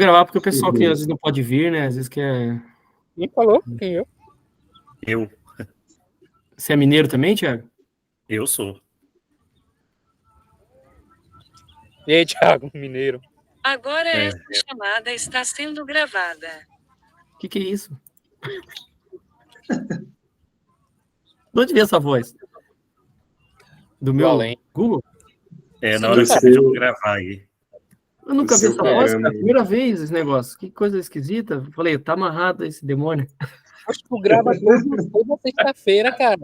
Gravar porque o pessoal que às vezes não pode vir, né? Às vezes quer. Quem falou? Quem eu? Eu. Você é mineiro também, Thiago? Eu sou. E aí, Thiago, mineiro? Agora esta chamada está sendo gravada. O que é isso? De onde veio essa voz? Do meu além. Google? Na hora que você pediu gravar aí. Eu nunca vi essa voz, cara. Primeira vez esse negócio. Que coisa esquisita. Falei, tá amarrado esse demônio. Acho que tu grava toda sexta-feira, cara.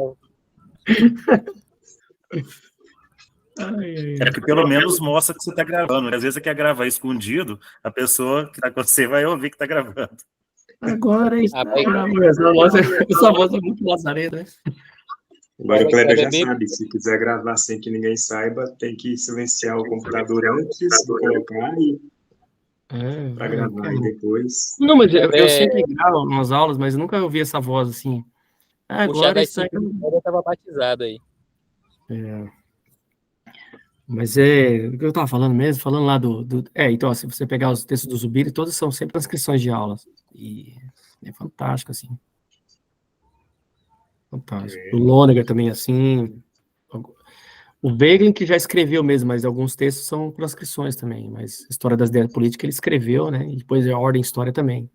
É que pelo menos mostra que você tá gravando. Às vezes você quer gravar escondido, a pessoa que tá com você vai ouvir que tá gravando. Agora está gravando. Essa voz é muito lazareta, né? Agora o Kleber já sabe, se quiser gravar sem que ninguém saiba, tem que silenciar o computador antes de colocar e para gravar e depois. Não, mas eu sempre gravo nas aulas, mas eu nunca ouvi essa voz assim. Agora está eu tava batizado aí. Mas o que eu estava falando mesmo, falando lá então, se você pegar os textos do Zubiri, todos são sempre transcrições de aulas. E é fantástico, assim. Fantástico. O Lonegar também, assim. O Wegelin, que já escreveu mesmo, mas alguns textos são transcrições também. Mas História das Ideias Políticas ele escreveu, né? E depois a Ordem e História também.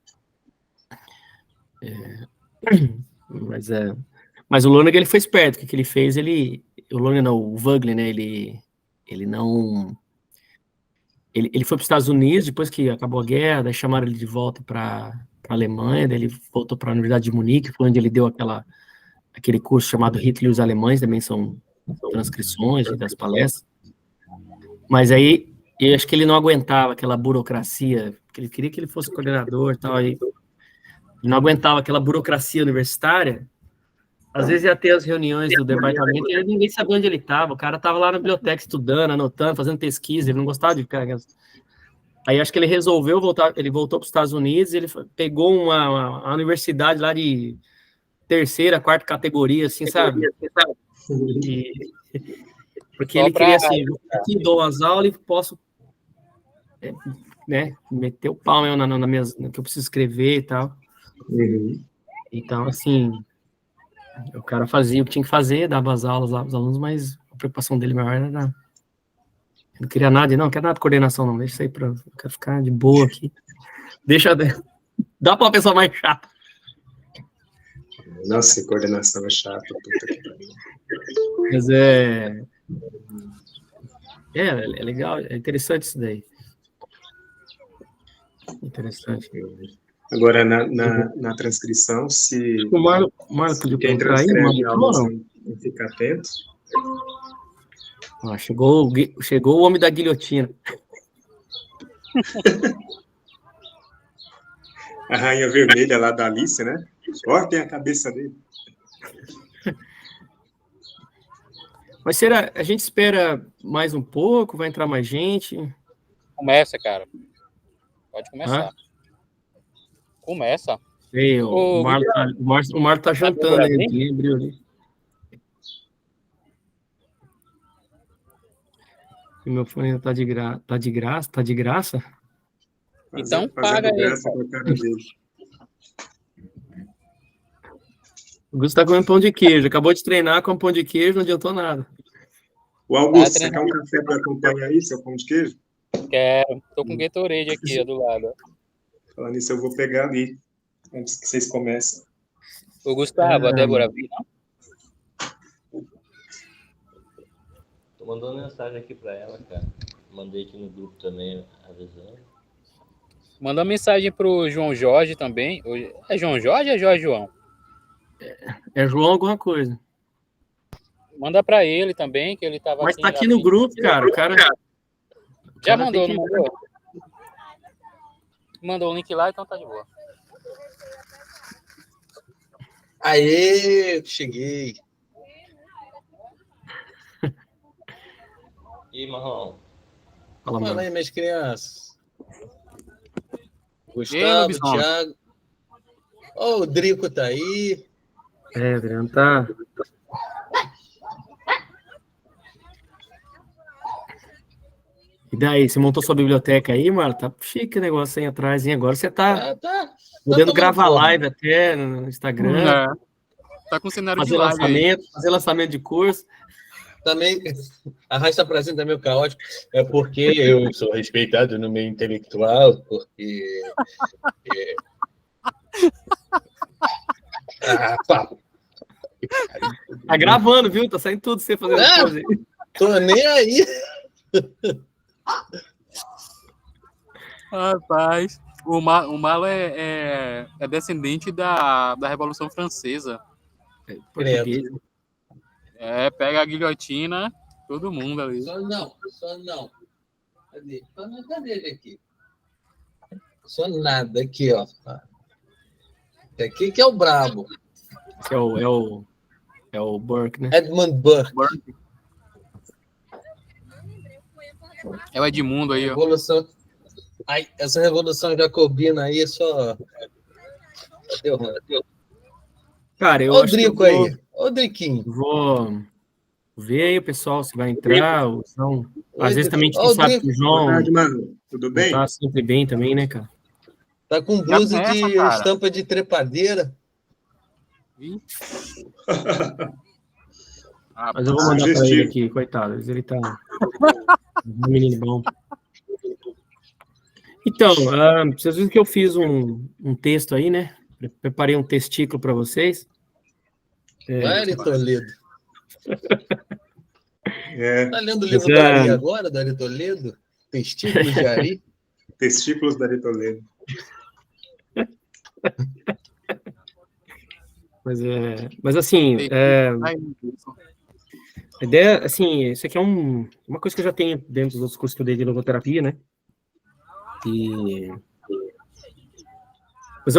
Mas o Lonegar, ele foi esperto. O que ele fez, o Lonegar não, o Wegelin, né? Ele não... Ele foi para os Estados Unidos, depois que acabou a guerra, daí chamaram ele de volta para a Alemanha, daí ele voltou para a Universidade de Munique, foi onde ele deu aquele curso chamado Hitler e os Alemães, também são transcrições das palestras. Mas aí, eu acho que ele não aguentava aquela burocracia, porque ele queria que ele fosse coordenador e tal, aí ele não aguentava aquela burocracia universitária. Às vezes ia ter as reuniões do departamento e ninguém sabia onde ele estava. O cara estava lá na biblioteca estudando, anotando, fazendo pesquisa, ele não gostava de ficar. Aí acho que ele resolveu voltar, ele voltou para os Estados Unidos, ele pegou uma universidade lá de terceira, quarta categoria, assim, sabe? Porque ele queria, assim, eu aqui dou as aulas e posso, né, meter o pau no que eu preciso escrever e tal. Então, assim... O cara fazia o que tinha que fazer, dava as aulas lá para os alunos, mas a preocupação dele maior era... Eu não queria nada, não quero nada de coordenação, não. Deixa isso aí eu quero ficar de boa aqui. Dá para uma pessoa mais chata. Nossa, coordenação é chata. Mas é legal, é interessante isso daí. Interessante. Agora, na transcrição, se o Marco podia quem transcreve a aula não fica atento. Chegou o homem da guilhotina. A rainha vermelha lá da Alice, né? Cortem a cabeça dele. Mas será, a gente espera mais um pouco? Vai entrar mais gente? Começa, cara. Pode começar. Começa. Ei, o Marco tá jantando aí, ninguém abriu ali. E meu fone ainda tá de graça? Então paga ele. O Augusto tá comendo pão de queijo, acabou de treinar com pão de queijo, não adiantou nada. O Augusto, você quer um café para acompanhar aí, seu pão de queijo? Quero, tô com Gatorade aqui do lado. Falando nisso, eu vou pegar ali, antes que vocês comecem. O Gustavo, a Débora viu, não? Tô mandando mensagem aqui para ela, cara. Mandei aqui no grupo também, avisando. Manda uma mensagem pro João Jorge também. É João Jorge ou é Jorge João? É João alguma coisa. Manda para ele também, que ele tava... Mas tá aqui no grupo, cara. O cara... Já mandou, não mandou? Mandou o link lá, então tá de boa. Aê, cheguei. E aí, Marrom? Fala aí, minhas crianças. Gustavo, Thiago. O Drico tá aí. Adriano tá... E daí, você montou sua biblioteca aí, mano? Tá chique o negócio aí atrás, hein? Agora você tá podendo gravar live até no Instagram. Tá com cenário de live aí. Fazer lançamento de curso. Também, arrasta pra cima também o caótico. É porque eu sou respeitado no meio intelectual, porque... papo. Tá gravando, viu? Tá saindo tudo você fazendo coisa aí. Tô nem aí. Rapaz, o Malo é descendente da Revolução Francesa. Português. Pega a guilhotina, todo mundo ali. Só não. Cadê ele aqui? Só nada, aqui, ó. Aqui que é o brabo. Esse é o Burke, né? Edmund Burke. É o Edmundo aí, ó. Revolução. Ai, essa revolução jacobina aí só... Deu ruim. Cara, eu Ó o acho Drico que eu aí. Ó o Driquinho. vou ver aí o pessoal se vai entrar. Ou não. Às vezes também a gente Ó, não o sabe Drico. que o João Boa tarde, mano. Tudo não bem? tá sempre bem também, né, cara? Tá com blusa Já começa, de cara. estampa de trepadeira. Mas eu vou mandar pra ele aqui, coitado. Ele tá um menino bom. Então, vocês viram que eu fiz um texto aí, né? Preparei um testículo para vocês. Ari Toledo. Tá lendo o livro Mas, da Ari agora, da Ari Toledo? Testículos de Ari? Testículos da Ari Toledo. Mas assim, a ideia, assim, isso aqui é uma coisa que eu já tenho dentro dos outros cursos que eu dei de logoterapia, né? Mas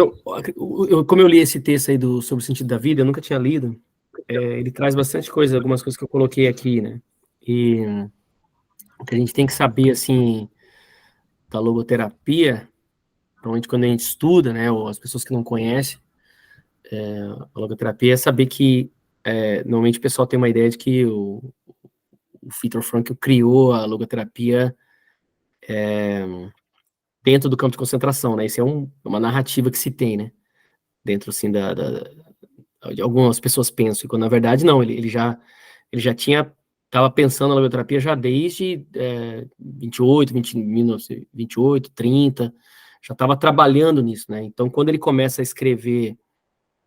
como eu li esse texto aí sobre o sentido da vida, eu nunca tinha lido. Ele traz bastante coisa, algumas coisas que eu coloquei aqui, né? E o que a gente tem que saber, assim, da logoterapia, provavelmente quando a gente estuda, né, ou as pessoas que não conhecem a logoterapia, é saber que normalmente o pessoal tem uma ideia de que o Viktor Frankl criou a logoterapia dentro do campo de concentração, né? Isso é uma narrativa que se tem, né? Dentro, assim, de algumas pessoas pensam, quando na verdade não, ele já estava pensando na logoterapia já desde 1928, 30, já estava trabalhando nisso, né? Então, quando ele começa a escrever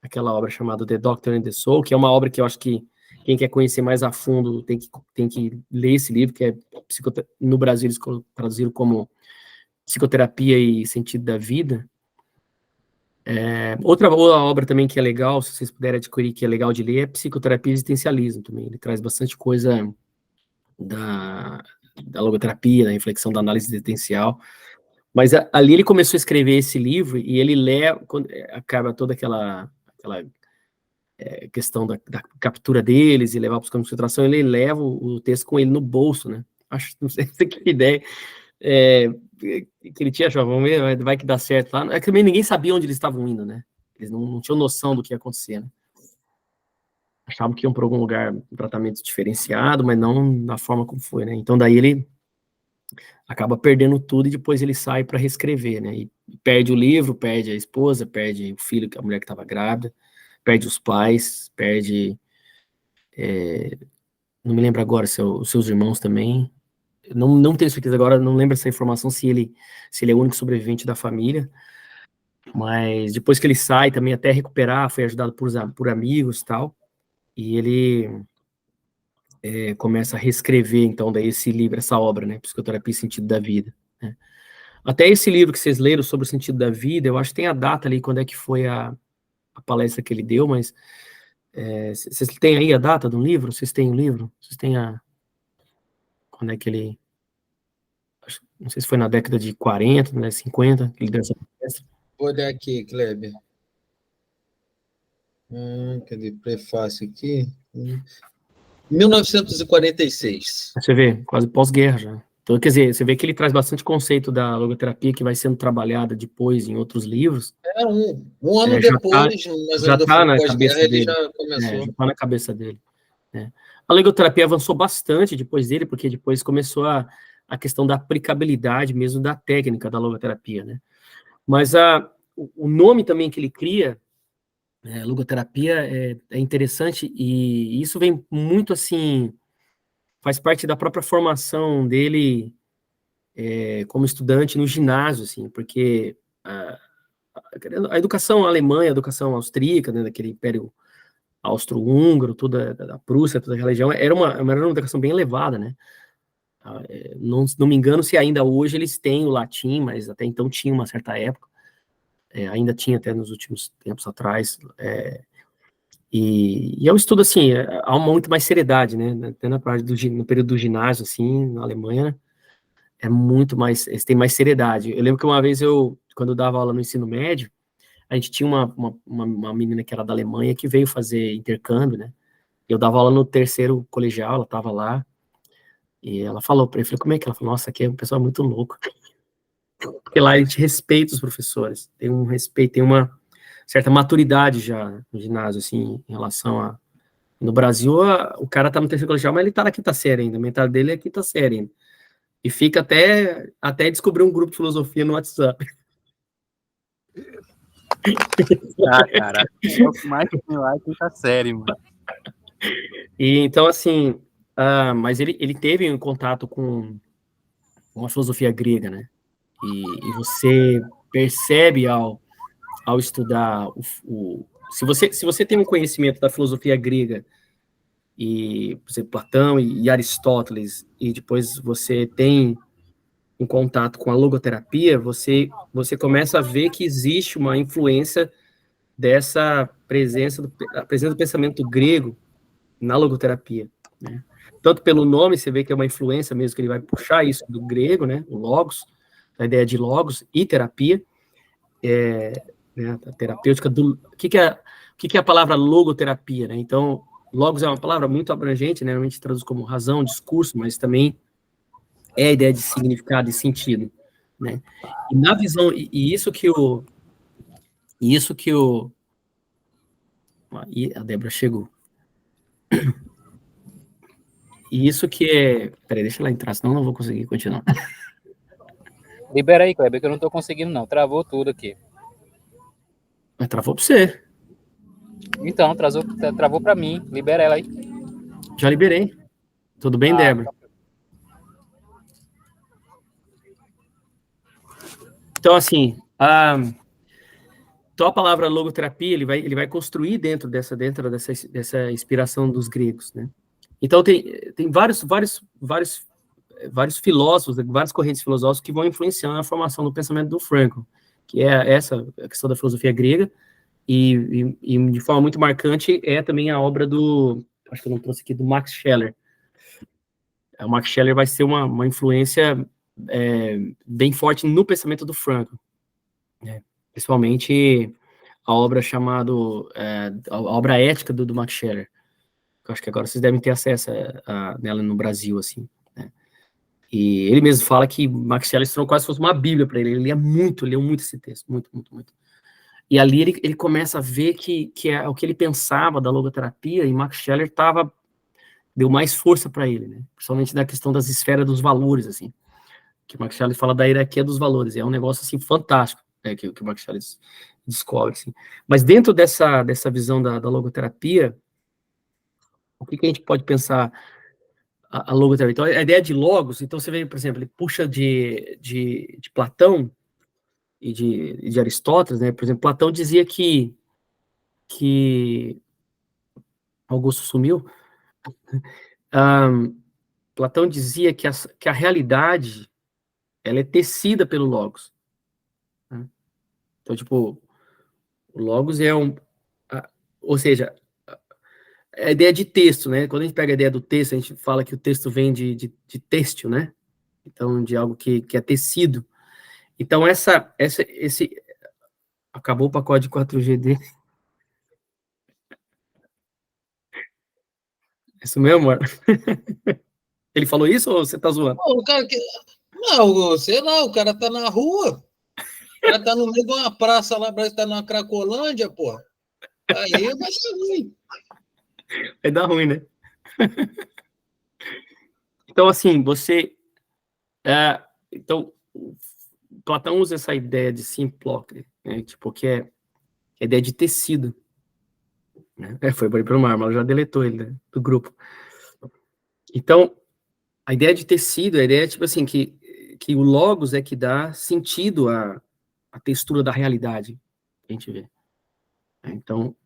aquela obra chamada The Doctor and the Soul, que é uma obra que eu acho que quem quer conhecer mais a fundo tem que ler esse livro, que no Brasil eles traduziram como Psicoterapia e Sentido da Vida. Outra obra também que é legal, se vocês puderem adquirir, que é legal de ler, é Psicoterapia e Existencialismo também. Ele traz bastante coisa da logoterapia, da reflexão da análise existencial. Mas ali ele começou a escrever esse livro e ele leva, quando acaba toda aquela questão da captura deles e levar para os campos de concentração, ele leva o texto com ele no bolso, né? Não sei que ideia que ele tinha, achava, vamos ver, vai que dá certo lá. É que também ninguém sabia onde eles estavam indo, né? Eles não tinham noção do que ia acontecer, né? Achavam que iam para algum lugar, um tratamento diferenciado, mas não da forma como foi, né? Então daí ele acaba perdendo tudo e depois ele sai para reescrever, né? E perde o livro, perde a esposa, perde o filho, a mulher que estava grávida, perde os pais, perde... não me lembro agora se os seus irmãos também. Não tenho certeza agora, não lembro essa informação se ele é o único sobrevivente da família, mas depois que ele sai também até recuperar, foi ajudado por amigos e tal, e ele começa a reescrever então daí esse livro, essa obra, né, Psicoterapia e Sentido da Vida, né? Até esse livro que vocês leram sobre o sentido da vida, eu acho que tem a data ali, quando é que foi a palestra que ele deu, mas vocês têm aí a data do livro? Vocês têm o livro? Vocês têm quando é que ele... Não sei se foi na década de 40, né, 50, que ele deu essa palestra. Vou olhar aqui, Kleber. Cadê o prefácio aqui? 1946. Você vê, quase pós-guerra já. Então, quer dizer, você vê que ele traz bastante conceito da logoterapia que vai sendo trabalhada depois em outros livros. Um ano depois, já está na pós-guerra, cabeça dele. já começou. Já está na cabeça dele. A logoterapia avançou bastante depois dele, porque depois começou a a questão da aplicabilidade mesmo da técnica da logoterapia, né? Mas o nome também que ele cria, logoterapia, é interessante, e isso vem muito, assim, faz parte da própria formação dele como estudante no ginásio, assim, porque a educação alemã, a educação austríaca, né, daquele império austro-húngaro, toda da Prússia, toda aquela região, era uma educação bem elevada, né? Não me engano se ainda hoje eles têm o latim, mas até então tinha uma certa época, ainda tinha até nos últimos tempos atrás, e é um estudo, assim, há muito mais seriedade, né? Até no período do ginásio, assim, na Alemanha, é muito mais, eles têm mais seriedade. Eu lembro que uma vez quando eu dava aula no ensino médio, a gente tinha uma menina que era da Alemanha que veio fazer intercâmbio, né? Eu dava aula no terceiro colegial, ela estava lá, e ela falou para mim, falei, como é que ela falou? Nossa, aqui é um pessoal muito louco. Porque lá a gente respeita os professores, tem um respeito, tem uma certa maturidade já no ginásio, assim, em relação a... No Brasil, o cara tá no terceiro colegial, mas ele tá na quinta série ainda, a metade dele é quinta série ainda. E fica até descobrir um grupo de filosofia no WhatsApp. Cara, é o que mais tem lá é quinta série, mano. E então, assim, mas ele teve um contato com a filosofia grega, né? E você percebe ao estudar se você tem um conhecimento da filosofia grega e, por exemplo, Platão e Aristóteles, e depois você tem um contato com a logoterapia, você começa a ver que existe uma influência dessa presença do pensamento grego na logoterapia, né? Tanto pelo nome, você vê que é uma influência mesmo, que ele vai puxar isso do grego, né? O logos, a ideia de logos e terapia, né, a terapêutica do... O que é a palavra logoterapia, né? Então, logos é uma palavra muito abrangente, né? Normalmente traduz como razão, discurso, mas também é a ideia de significado e sentido, né? E na visão, e isso que a Débora chegou. E isso que é... Peraí, deixa ela entrar, senão eu não vou conseguir continuar. Libera aí, Kleber, que eu não tô conseguindo, não. Travou tudo aqui. Mas travou pra você. Então, travou pra mim. Libera ela aí. Já liberei. Tudo bem, Débora? Então, assim, então a palavra logoterapia, ele vai construir dentro dessa inspiração dos gregos, né? Então, tem vários filósofos, várias correntes filosóficas que vão influenciando a formação do pensamento do Frankl, que é a questão da filosofia grega, e de forma muito marcante é também a obra acho que eu não trouxe aqui, do Max Scheler. O Max Scheler vai ser uma influência bem forte no pensamento do Frankl, né? Principalmente a obra chamada a obra ética do Max Scheler. Eu acho que agora vocês devem ter acesso nela no Brasil, assim, né? E ele mesmo fala que Max Scheler se tornou quase fosse uma bíblia para ele. Ele leu muito esse texto, muito, muito, muito. E ali ele começa a ver que é o que ele pensava da logoterapia, e Max Scheler deu mais força para ele, né? Principalmente na questão das esferas dos valores, assim. Que o Max Scheler fala da hierarquia dos valores. É um negócio, assim, fantástico, que o Max Scheler descobre, assim. Mas dentro dessa visão da logoterapia, o que a gente pode pensar a logoterapia? Então, a ideia de logos, então você vê, por exemplo, ele puxa de Platão e de Aristóteles, né? Por exemplo, Platão dizia que Augusto sumiu. Platão dizia que a realidade ela é tecida pelo logos, né? Então, tipo, o logos ou seja, a ideia de texto, né? Quando a gente pega a ideia do texto, a gente fala que o texto vem de têxtil, né? Então, de algo que é tecido. Então, esse... Acabou o pacote de 4G dele. Isso mesmo, amor? Ele falou isso ou você tá zoando? O cara não, sei lá, o cara tá na rua. O cara tá no meio de uma praça lá, parece que tá na Cracolândia, porra. Aí vai ser ruim. Vai dar ruim, né? Então, assim, Então, Platão usa essa ideia de simplóclise, né? Tipo, que é a ideia de tecido. Né? Foi pelo Mármore, já deletou ele, né, do grupo. Então, a ideia de tecido, a ideia tipo assim, que o logos é que dá sentido à textura da realidade que a gente vê. Então,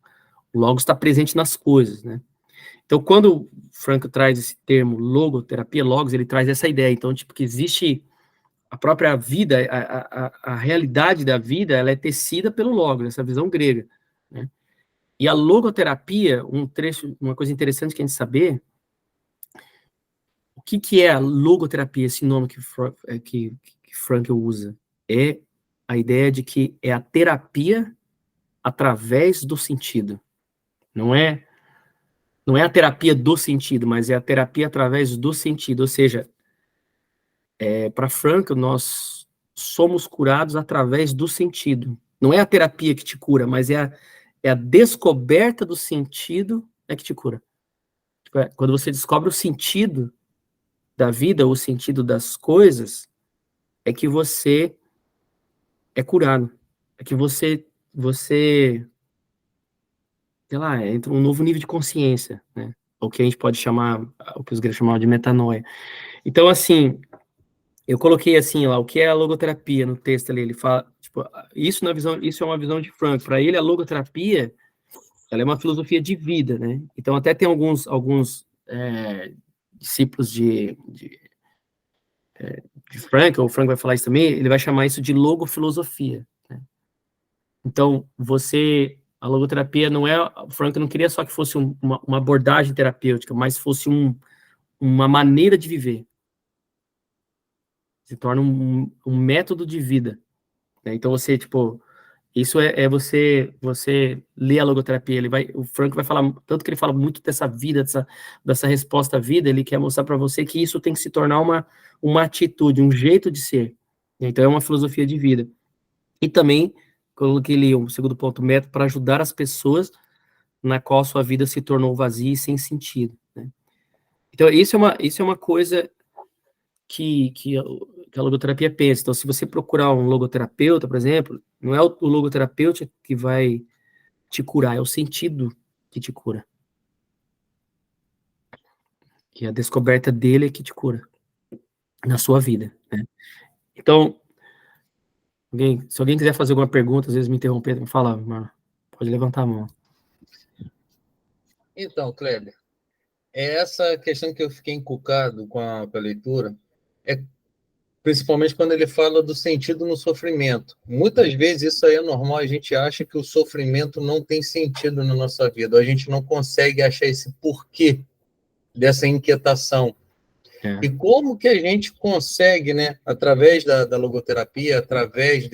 o logos está presente nas coisas, né? Então, quando o Frank traz esse termo logoterapia, logos, ele traz essa ideia. Então, tipo, que existe a própria vida, a realidade da vida, ela é tecida pelo logos, essa visão grega, né? E a logoterapia, uma coisa interessante que a gente saber, o que é a logoterapia, esse nome que Frank usa? É a ideia de que é a terapia através do sentido. Não é a terapia do sentido, mas é a terapia através do sentido. Ou seja, para Frank, nós somos curados através do sentido. Não é a terapia que te cura, mas é a descoberta do sentido que te cura. Quando você descobre o sentido da vida, o sentido das coisas, é que você é curado. É que você sei lá, entra um novo nível de consciência, né? O que a gente pode chamar, o que os gregos chamavam de metanoia. Então, assim, eu coloquei assim lá, o que é a logoterapia no texto ali, ele fala, tipo, isso é uma visão de Frank. Para ele, a logoterapia, ela é uma filosofia de vida, né? Então, até tem alguns discípulos de Frank, ou o Frank vai falar isso também, ele vai chamar isso de logofilosofia, né? Então, a logoterapia não é, o Frank não queria só que fosse uma abordagem terapêutica, mas fosse uma maneira de viver. Se torna um método de vida, né? Então, você, tipo, isso é você lê a logoterapia, o Frank vai falar, tanto que ele fala muito dessa vida, dessa resposta à vida, ele quer mostrar para você que isso tem que se tornar uma atitude, um jeito de ser. Então, é uma filosofia de vida. E também, coloquei ali o segundo ponto, método para ajudar as pessoas na qual sua vida se tornou vazia e sem sentido, né? Então, isso é uma coisa que a logoterapia pensa. Então, se você procurar um logoterapeuta, por exemplo, não é o logoterapeuta que vai te curar, é o sentido que te cura. E a descoberta dele é que te cura na sua vida, né? Então, se alguém quiser fazer alguma pergunta, às vezes me interromper, fala, mano, pode levantar a mão. Então, Kleber, essa questão que eu fiquei encucado com a leitura, principalmente quando ele fala do sentido no sofrimento. Muitas vezes isso aí é normal, a gente acha que o sofrimento não tem sentido na nossa vida, a gente não consegue achar esse porquê dessa inquietação. E como que a gente consegue, né, através da logoterapia, através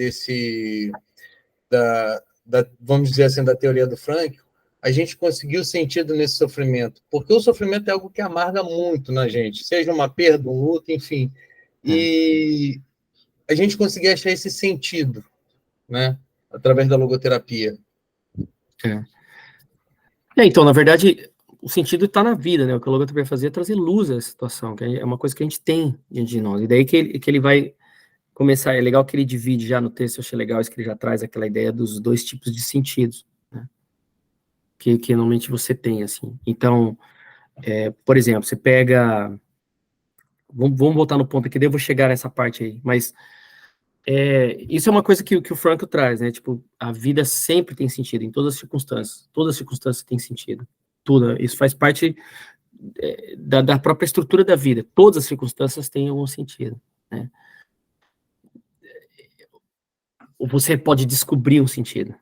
vamos dizer assim, da teoria do Frank, a gente conseguiu sentido nesse sofrimento? Porque o sofrimento é algo que amarga muito na gente, seja uma perda, um luto, enfim. E a gente conseguir achar esse sentido, né, através da logoterapia. Então, na verdade, o sentido está na vida, né? O que a logoterapia fazia é trazer luz à situação, que é uma coisa que a gente tem diante de nós. E daí que ele vai começar, é legal que ele divide já no texto, eu achei legal isso que ele já traz aquela ideia dos dois tipos de sentidos, né? Que normalmente você tem, assim. Então, por exemplo, você pega... Vamos voltar no ponto aqui, daí eu vou chegar nessa parte aí, mas isso é uma coisa que o Frank traz, né? Tipo, a vida sempre tem sentido, em todas as circunstâncias têm sentido. Tudo, isso faz parte da própria estrutura da vida. Todas as circunstâncias têm algum sentido, né? Você pode descobrir um sentido,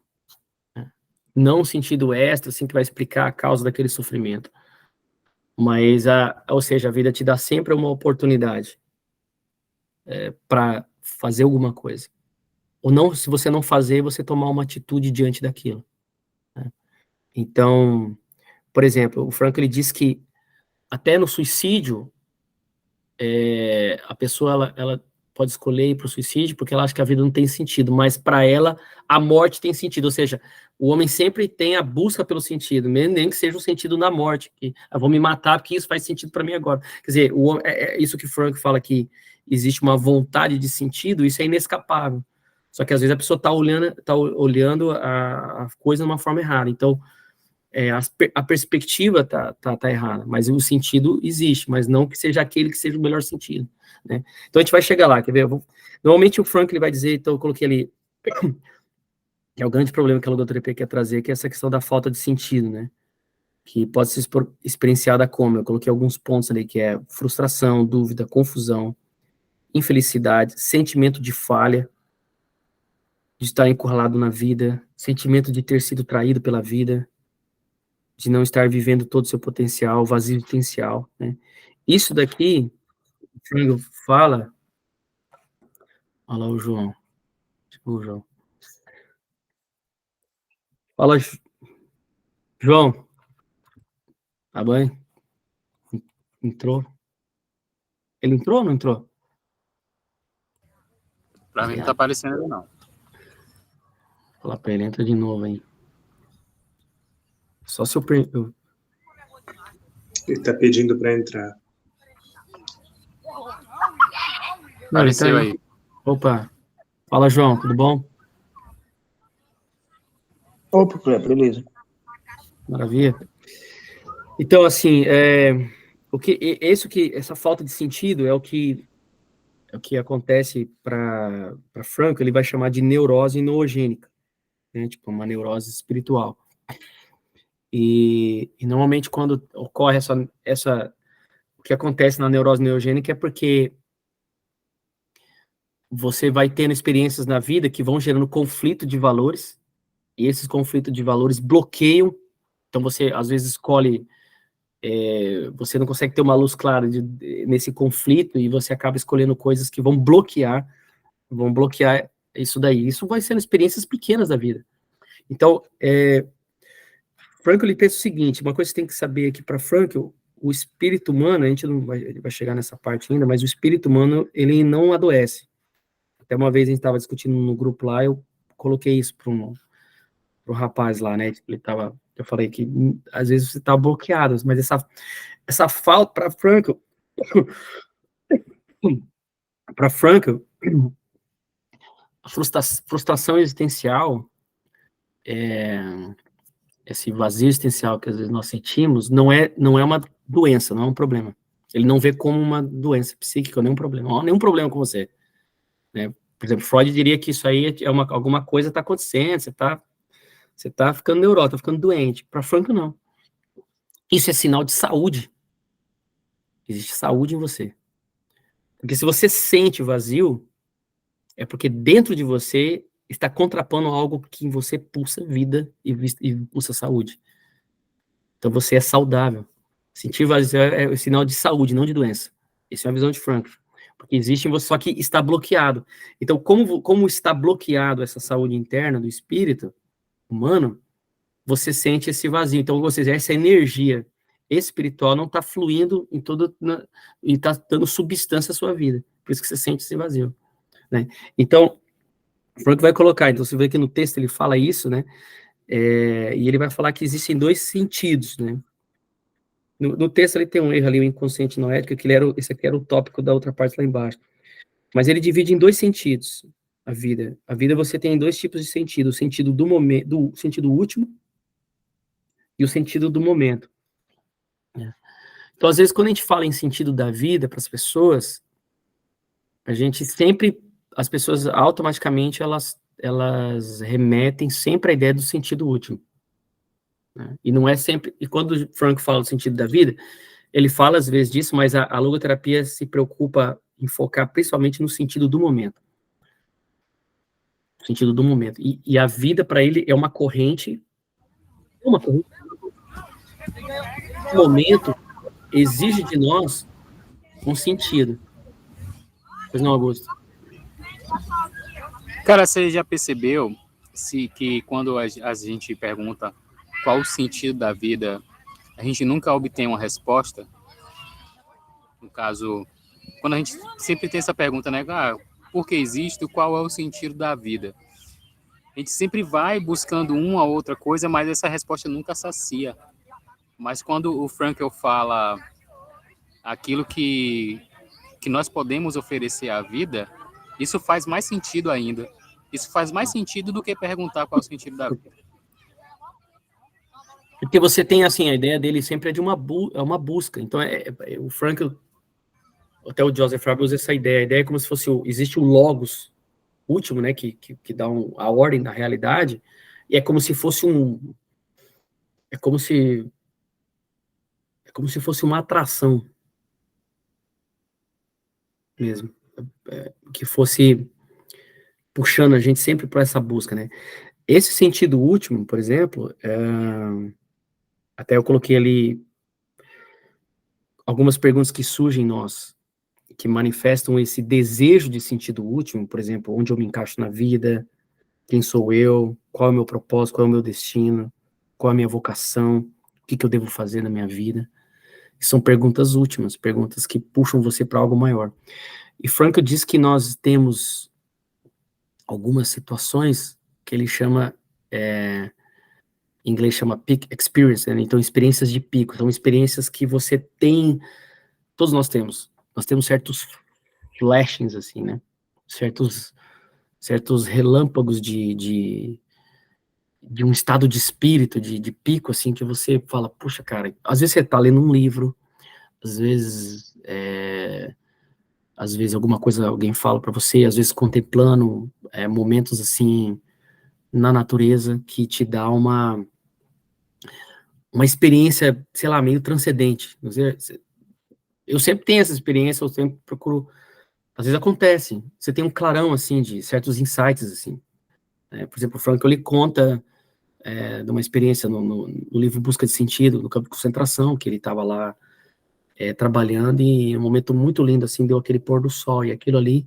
né? Não um sentido extra, assim, que vai explicar a causa daquele sofrimento, mas, ou seja, a vida te dá sempre uma oportunidade para fazer alguma coisa. Ou não, se você não fazer, você tomar uma atitude diante daquilo, né? Então, por exemplo, o Frank, ele diz que até no suicídio, a pessoa, ela pode escolher ir para o suicídio porque ela acha que a vida não tem sentido, mas para ela, a morte tem sentido, ou seja, o homem sempre tem a busca pelo sentido, nem que seja um sentido na morte, que eu vou me matar porque isso faz sentido para mim agora. Quer dizer, é isso que o Frank fala aqui, existe uma vontade de sentido, isso é inescapável. Só que às vezes a pessoa está olhando a coisa de uma forma errada. Então, a perspectiva tá errada, mas o sentido existe, mas não que seja aquele que seja o melhor sentido, né? Então a gente vai chegar lá, quer ver? Normalmente o Frank ele vai dizer, então eu coloquei ali, que é o grande problema que a logoterapia quer trazer, que é essa questão da falta de sentido, né? Que pode ser experienciada como? Eu coloquei alguns pontos ali, que é frustração, dúvida, confusão, infelicidade, sentimento de falha, de estar encurralado na vida, sentimento de ter sido traído pela vida, de não estar vivendo todo o seu potencial, vazio existencial, né? Isso daqui, o Frango fala... Olha lá o João. Fala, João. Tá bem? Entrou? Ele entrou ou não entrou? Pra mim não tá aparecendo ele, não. Fala pra ele, entra de novo aí. Só se eu... Ele tá pedindo para entrar. Apareceu aí. Opa. Fala, João, tudo bom? Opa, beleza. Maravilha. Então, assim, essa falta de sentido é o que acontece para Franco, ele vai chamar de neurose noogênica, né? Tipo, uma neurose espiritual. E normalmente quando ocorre o que acontece na neurose neogênica é porque você vai tendo experiências na vida que vão gerando conflito de valores, e esses conflitos de valores bloqueiam, então você às vezes escolhe, você não consegue ter uma luz clara nesse conflito, e você acaba escolhendo coisas que vão bloquear isso daí. Isso vai sendo experiências pequenas da vida. Então, Frank, ele pensa o seguinte, uma coisa que você tem que saber aqui para Frank, o espírito humano, a gente não vai chegar nessa parte ainda, mas o espírito humano, ele não adoece. Até uma vez a gente estava discutindo no grupo lá, eu coloquei isso pro rapaz lá, né? Eu falei que às vezes você tá bloqueado, mas essa falta para Frank, a frustração existencial, esse vazio existencial que às vezes nós sentimos, não é uma doença, não é um problema. Ele não vê como uma doença psíquica, nenhum problema. Não há nenhum problema com você, né? Por exemplo, Freud diria que isso aí alguma coisa está acontecendo, você tá ficando neurótico, tá ficando doente. Para Frank, não. Isso é sinal de saúde. Existe saúde em você. Porque se você sente vazio, é porque dentro de você está contrapondo algo que em você pulsa vida e pulsa saúde. Então você é saudável. Sentir vazio é o sinal de saúde, não de doença. Essa é a visão de Frank. Porque existe em você, só que está bloqueado. Então, como está bloqueado essa saúde interna do espírito humano, você sente esse vazio. Então, ou seja, essa energia espiritual não está fluindo e está dando substância à sua vida. Por isso que você sente esse vazio, né? Então, o Frank vai colocar, então você vê que no texto ele fala isso, né? E ele vai falar que existem dois sentidos, né? No texto ele tem um erro ali, o inconsciente noético, que esse aqui era o tópico da outra parte lá embaixo. Mas ele divide em dois sentidos a vida. A vida você tem dois tipos de sentido, o sentido do momento, do sentido último e o sentido do momento. Então, às vezes, quando a gente fala em sentido da vida para as pessoas, as pessoas automaticamente elas remetem sempre à ideia do sentido último, né? E não é sempre, e quando o Frank fala do sentido da vida, ele fala às vezes disso, mas a logoterapia se preocupa em focar principalmente no sentido do momento. Sentido do momento. E a vida para ele é uma corrente. O momento exige de nós um sentido. Pois não, Augusto? Cara, você já percebeu que quando a gente pergunta qual o sentido da vida, a gente nunca obtém uma resposta? No caso, quando a gente sempre tem essa pergunta, né? Por que existe? Qual é o sentido da vida? A gente sempre vai buscando uma ou outra coisa, mas essa resposta nunca sacia. Mas quando o Frankl fala aquilo que que nós podemos oferecer à vida, isso faz mais sentido ainda. Isso faz mais sentido do que perguntar qual é o sentido da vida. Porque você tem, assim, a ideia dele sempre é de uma busca. Então, o Frankl, até o Joseph Farber usa essa ideia. A ideia é como se fosse, existe o logos último, né, que dá a ordem da realidade, e é como se fosse é como se fosse uma atração mesmo, que fosse puxando a gente sempre para essa busca, né? Esse sentido último, por exemplo, até eu coloquei ali algumas perguntas que surgem em nós, que manifestam esse desejo de sentido último, por exemplo, onde eu me encaixo na vida, quem sou eu, qual é o meu propósito, qual é o meu destino, qual é a minha vocação, o que eu devo fazer na minha vida. São perguntas últimas, perguntas que puxam você para algo maior. E Frankl diz que nós temos algumas situações que ele chama, em inglês chama peak experience, né? Então experiências de pico, são experiências que você tem, todos nós temos certos flashings, assim, né? Certos relâmpagos de um estado de espírito, de pico, assim, que você fala, puxa, cara, às vezes você tá lendo um livro, às vezes alguma coisa alguém fala para você, às vezes contemplando momentos, assim, na natureza, que te dá uma experiência, sei lá, meio transcendente. Eu sempre tenho essa experiência, eu sempre procuro, às vezes acontece, você tem um clarão, assim, de certos insights, assim. Por exemplo, o Frankl, ele conta de uma experiência no livro Busca de Sentido, no campo de concentração, que ele estava lá trabalhando, e um momento muito lindo, assim, deu aquele pôr do sol, e aquilo ali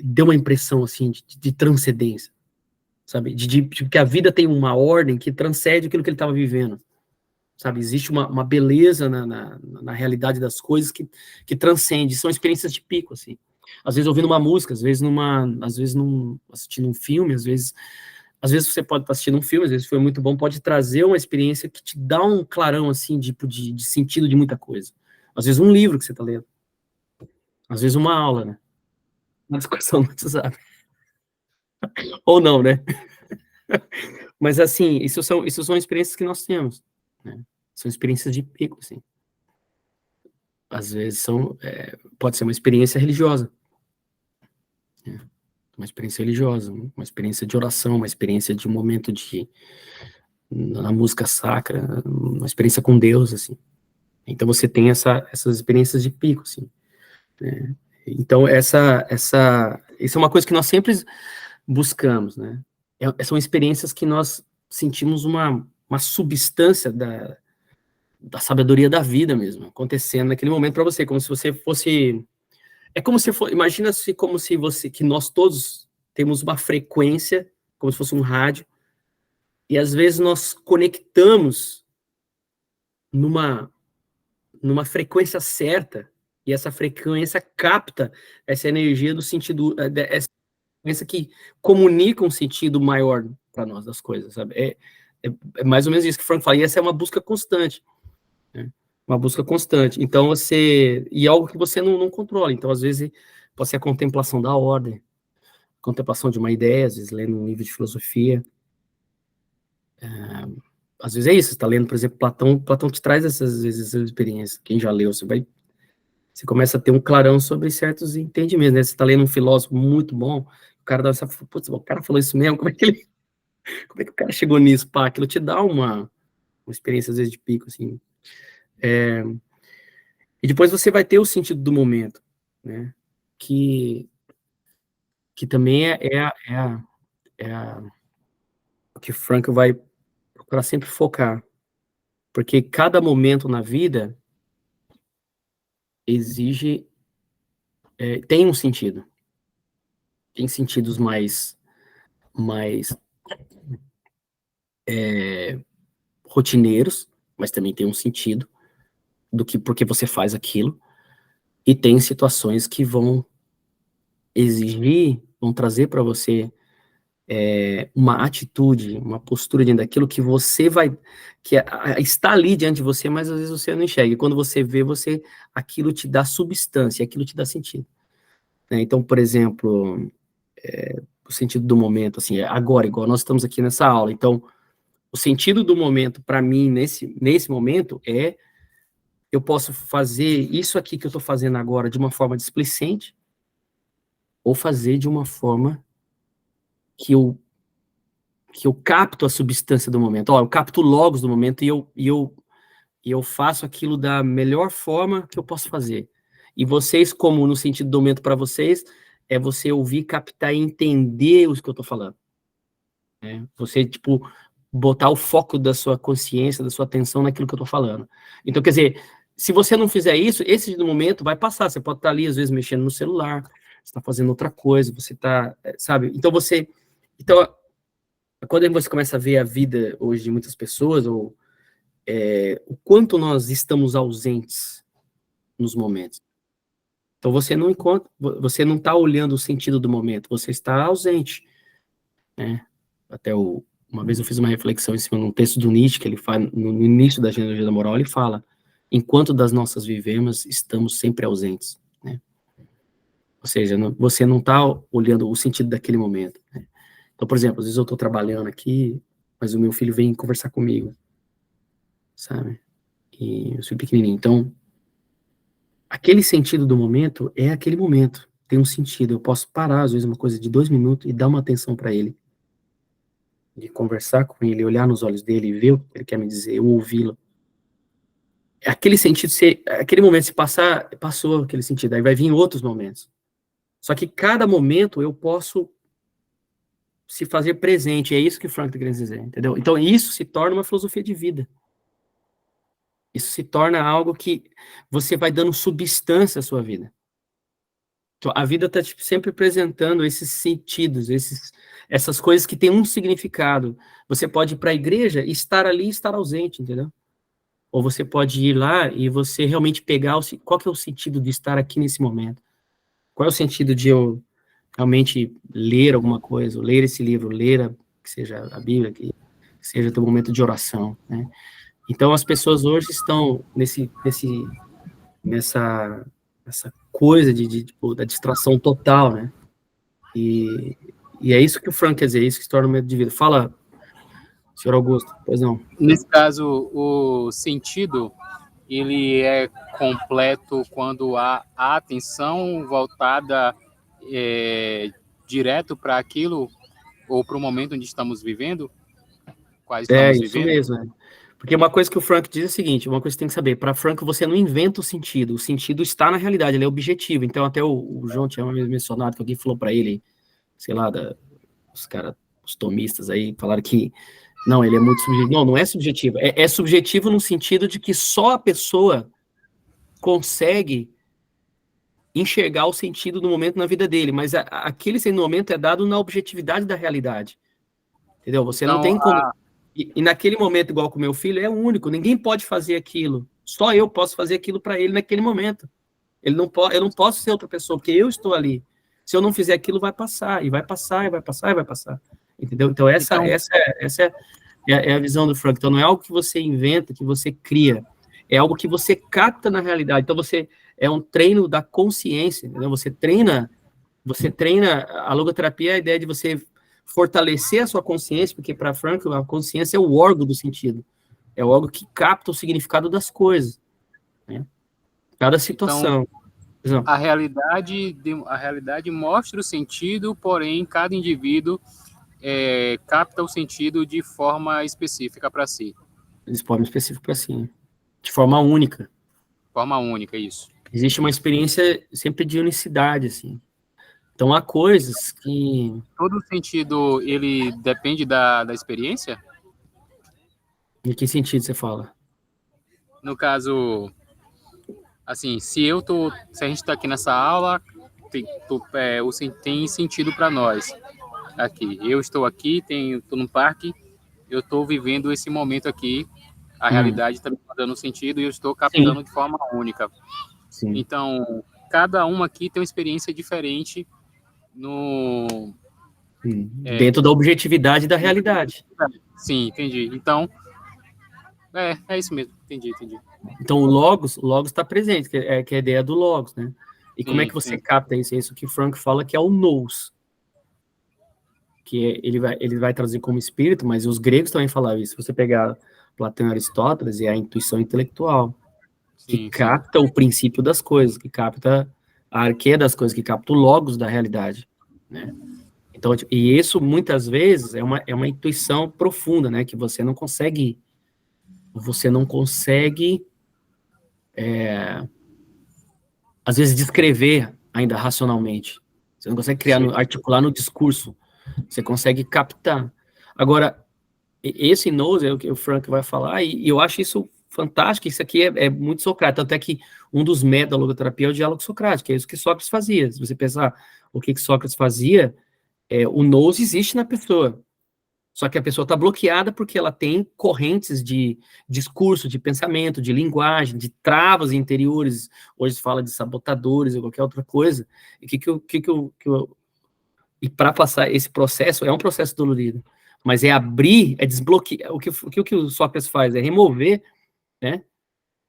deu uma impressão, assim, de transcendência, sabe, de que a vida tem uma ordem que transcende aquilo que ele estava vivendo, sabe, existe uma beleza na realidade das coisas que transcende, são experiências de pico, assim, às vezes ouvindo uma música, às vezes assistindo um filme, às vezes você pode estar assistindo um filme, às vezes foi muito bom, pode trazer uma experiência que te dá um clarão, assim, de sentido de muita coisa. Às vezes um livro que você está lendo. Às vezes uma aula, né? Uma discussão no WhatsApp. Ou não, né? Mas, assim, isso são experiências que nós temos, né? São experiências de pico, assim. Às vezes pode ser uma experiência religiosa. Uma experiência religiosa, uma experiência de oração, uma experiência de um momento na música sacra, uma experiência com Deus, assim. Então você tem essas experiências de pico, assim, né? Então isso é uma coisa que nós sempre buscamos, né? São experiências que nós sentimos uma substância da sabedoria da vida mesmo, acontecendo naquele momento para você, como se você fosse... Imagina-se como se que nós todos temos uma frequência, como se fosse um rádio, e às vezes nós conectamos numa frequência certa, e essa frequência capta essa energia do sentido, essa frequência que comunica um sentido maior para nós das coisas, sabe? É mais ou menos isso que o Frankl fala, e essa é uma busca constante, né? Uma busca constante. Então e algo que você não controla. Então, às vezes, pode ser a contemplação da ordem, contemplação de uma ideia, às vezes lendo um livro de filosofia. Às vezes é isso, você está lendo, por exemplo, Platão te traz essas experiências. Quem já leu, você começa a ter um clarão sobre certos entendimentos, né? Você está lendo um filósofo muito bom, o cara dá essa, putz, o cara falou isso mesmo, como é que o cara chegou nisso? Pá, aquilo te dá uma experiência, às vezes, de pico, assim. E depois você vai ter o sentido do momento, né? Que também o que Frankl vai procurar sempre focar. Porque cada momento na vida tem um sentido. Tem sentidos mais rotineiros, mas também tem um sentido porque você faz aquilo, e tem situações que vão trazer para você uma atitude, uma postura diante daquilo que você vai, está ali diante de você, mas às vezes você não enxerga. E quando você vê, aquilo te dá substância, aquilo te dá sentido. Né? Então, por exemplo, o sentido do momento, assim, agora, igual nós estamos aqui nessa aula. Então, o sentido do momento, para mim, nesse momento, eu posso fazer isso aqui que eu estou fazendo agora de uma forma displicente, ou fazer de uma forma que eu capto a substância do momento. Eu capto o logos do momento e eu faço aquilo da melhor forma que eu posso fazer. E vocês, como no sentido do momento para vocês, é você ouvir, captar e entender o que eu estou falando. Você, tipo, botar o foco da sua consciência, da sua atenção naquilo que eu estou falando. Então, quer dizer, se você não fizer isso, esse momento vai passar. Você pode estar ali, às vezes, mexendo no celular, você está fazendo outra coisa, você está, sabe? Então, quando você começa a ver a vida hoje de muitas pessoas, o quanto nós estamos ausentes nos momentos. Então, você não está olhando o sentido do momento, você está ausente. Né? Uma vez eu fiz uma reflexão em cima de um texto do Nietzsche, que ele fala, no início da genealogia da moral, ele fala, enquanto das nossas vivemos, estamos sempre ausentes. Né? Ou seja, você não está olhando o sentido daquele momento. Né? Então, por exemplo, às vezes eu estou trabalhando aqui, mas o meu filho vem conversar comigo, sabe? E eu sou pequenininho. Então, aquele sentido do momento é aquele momento. Tem um sentido. Eu posso parar, às vezes, uma coisa de 2 minutos e dar uma atenção para ele. De conversar com ele, olhar nos olhos dele e ver o que ele quer me dizer, eu ouvi-lo. Aquele sentido, aquele momento, se passar, passou aquele sentido. Aí vai vir outros momentos. Só que cada momento eu posso se fazer presente, é isso que o Frank está querendo dizer, entendeu? Então isso se torna uma filosofia de vida. Isso se torna algo que você vai dando substância à sua vida. Então, a vida está sempre apresentando esses sentidos, essas coisas que têm um significado. Você pode ir para a igreja e estar ali e estar ausente, entendeu? Ou você pode ir lá e você realmente pegar qual que é o sentido de estar aqui nesse momento. Qual é o sentido de eu realmente ler alguma coisa, ou ler esse livro, que seja a Bíblia, que seja teu momento de oração, né? Então, as pessoas hoje estão nessa coisa da distração total, né? E é isso que o Frank quer dizer, isso que se torna o medo de vida. Fala, senhor Augusto, pois não. Nesse caso, o sentido, ele é completo quando há a atenção voltada direto para aquilo, ou para o momento onde estamos vivendo, quais estamos vivendo. Isso mesmo, né? Porque uma coisa que o Frank diz é o seguinte, uma coisa que você tem que saber, para Frank você não inventa o sentido está na realidade, ele é objetivo. Então até o João tinha uma vez mencionado que alguém falou para ele, sei lá, os tomistas aí, falaram que não, ele é muito subjetivo. Não é subjetivo, é subjetivo no sentido de que só a pessoa consegue enxergar o sentido do momento na vida dele, mas aquele momento é dado na objetividade da realidade. Entendeu? Você não tem como... E naquele momento, igual com o meu filho, é único, ninguém pode fazer aquilo. Só eu posso fazer aquilo para ele naquele momento. Eu não posso ser outra pessoa, porque eu estou ali. Se eu não fizer aquilo, vai passar, e vai passar, e vai passar, e vai passar. Entendeu? Então, essa é a visão do Frank. Então, não é algo que você inventa, que você cria. É algo que você capta na realidade. Então, é um treino da consciência, entendeu? Você treina a logoterapia, é a ideia de você fortalecer a sua consciência, porque para Frank a consciência é o órgão do sentido, é o órgão que capta o significado das coisas, né? Cada situação. Então, a realidade mostra o sentido, porém cada indivíduo capta o sentido de forma específica para si. De forma específica para si, de forma única. Forma única, isso. Existe uma experiência sempre de unicidade, assim. Então, há coisas que... Todo sentido, ele depende da experiência? Em que sentido você fala? No caso, assim, se a gente está aqui nessa aula, tem sentido para nós. Aqui, eu estou aqui, estou no parque, eu estou vivendo esse momento aqui, a realidade está me dando sentido e eu estou captando de forma única. Sim. Então, cada um aqui tem uma experiência diferente Dentro da objetividade da realidade. Sim, entendi. Então, é isso mesmo, entendi. Então, o Logos está presente, que é a ideia do Logos, né? E como é que você capta isso? É isso que Frank fala que é o nous. Que ele vai traduzir como espírito, mas os gregos também falavam isso. Se você pegar Platão e Aristóteles, é a intuição intelectual, que capta o princípio das coisas, que capta a arqueia das coisas, que capta o Logos da realidade, né? Então, e isso, muitas vezes, é uma intuição profunda, né? Que você não consegue às vezes, descrever ainda racionalmente. Você não consegue articular no discurso. Você consegue captar. Agora, esse nous é o que o Frank vai falar, e eu acho isso fantástico. Isso aqui é muito socrático. Tanto é que um dos métodos da logoterapia é o diálogo socrático, é isso que Sócrates fazia. Se você pensar o que Sócrates fazia, o nous existe na pessoa. Só que a pessoa está bloqueada porque ela tem correntes de discurso, de pensamento, de linguagem, de travas interiores. Hoje se fala de sabotadores ou qualquer outra coisa. E para passar esse processo, é um processo dolorido, mas é abrir, é desbloquear. O que o Sócrates faz é remover, né,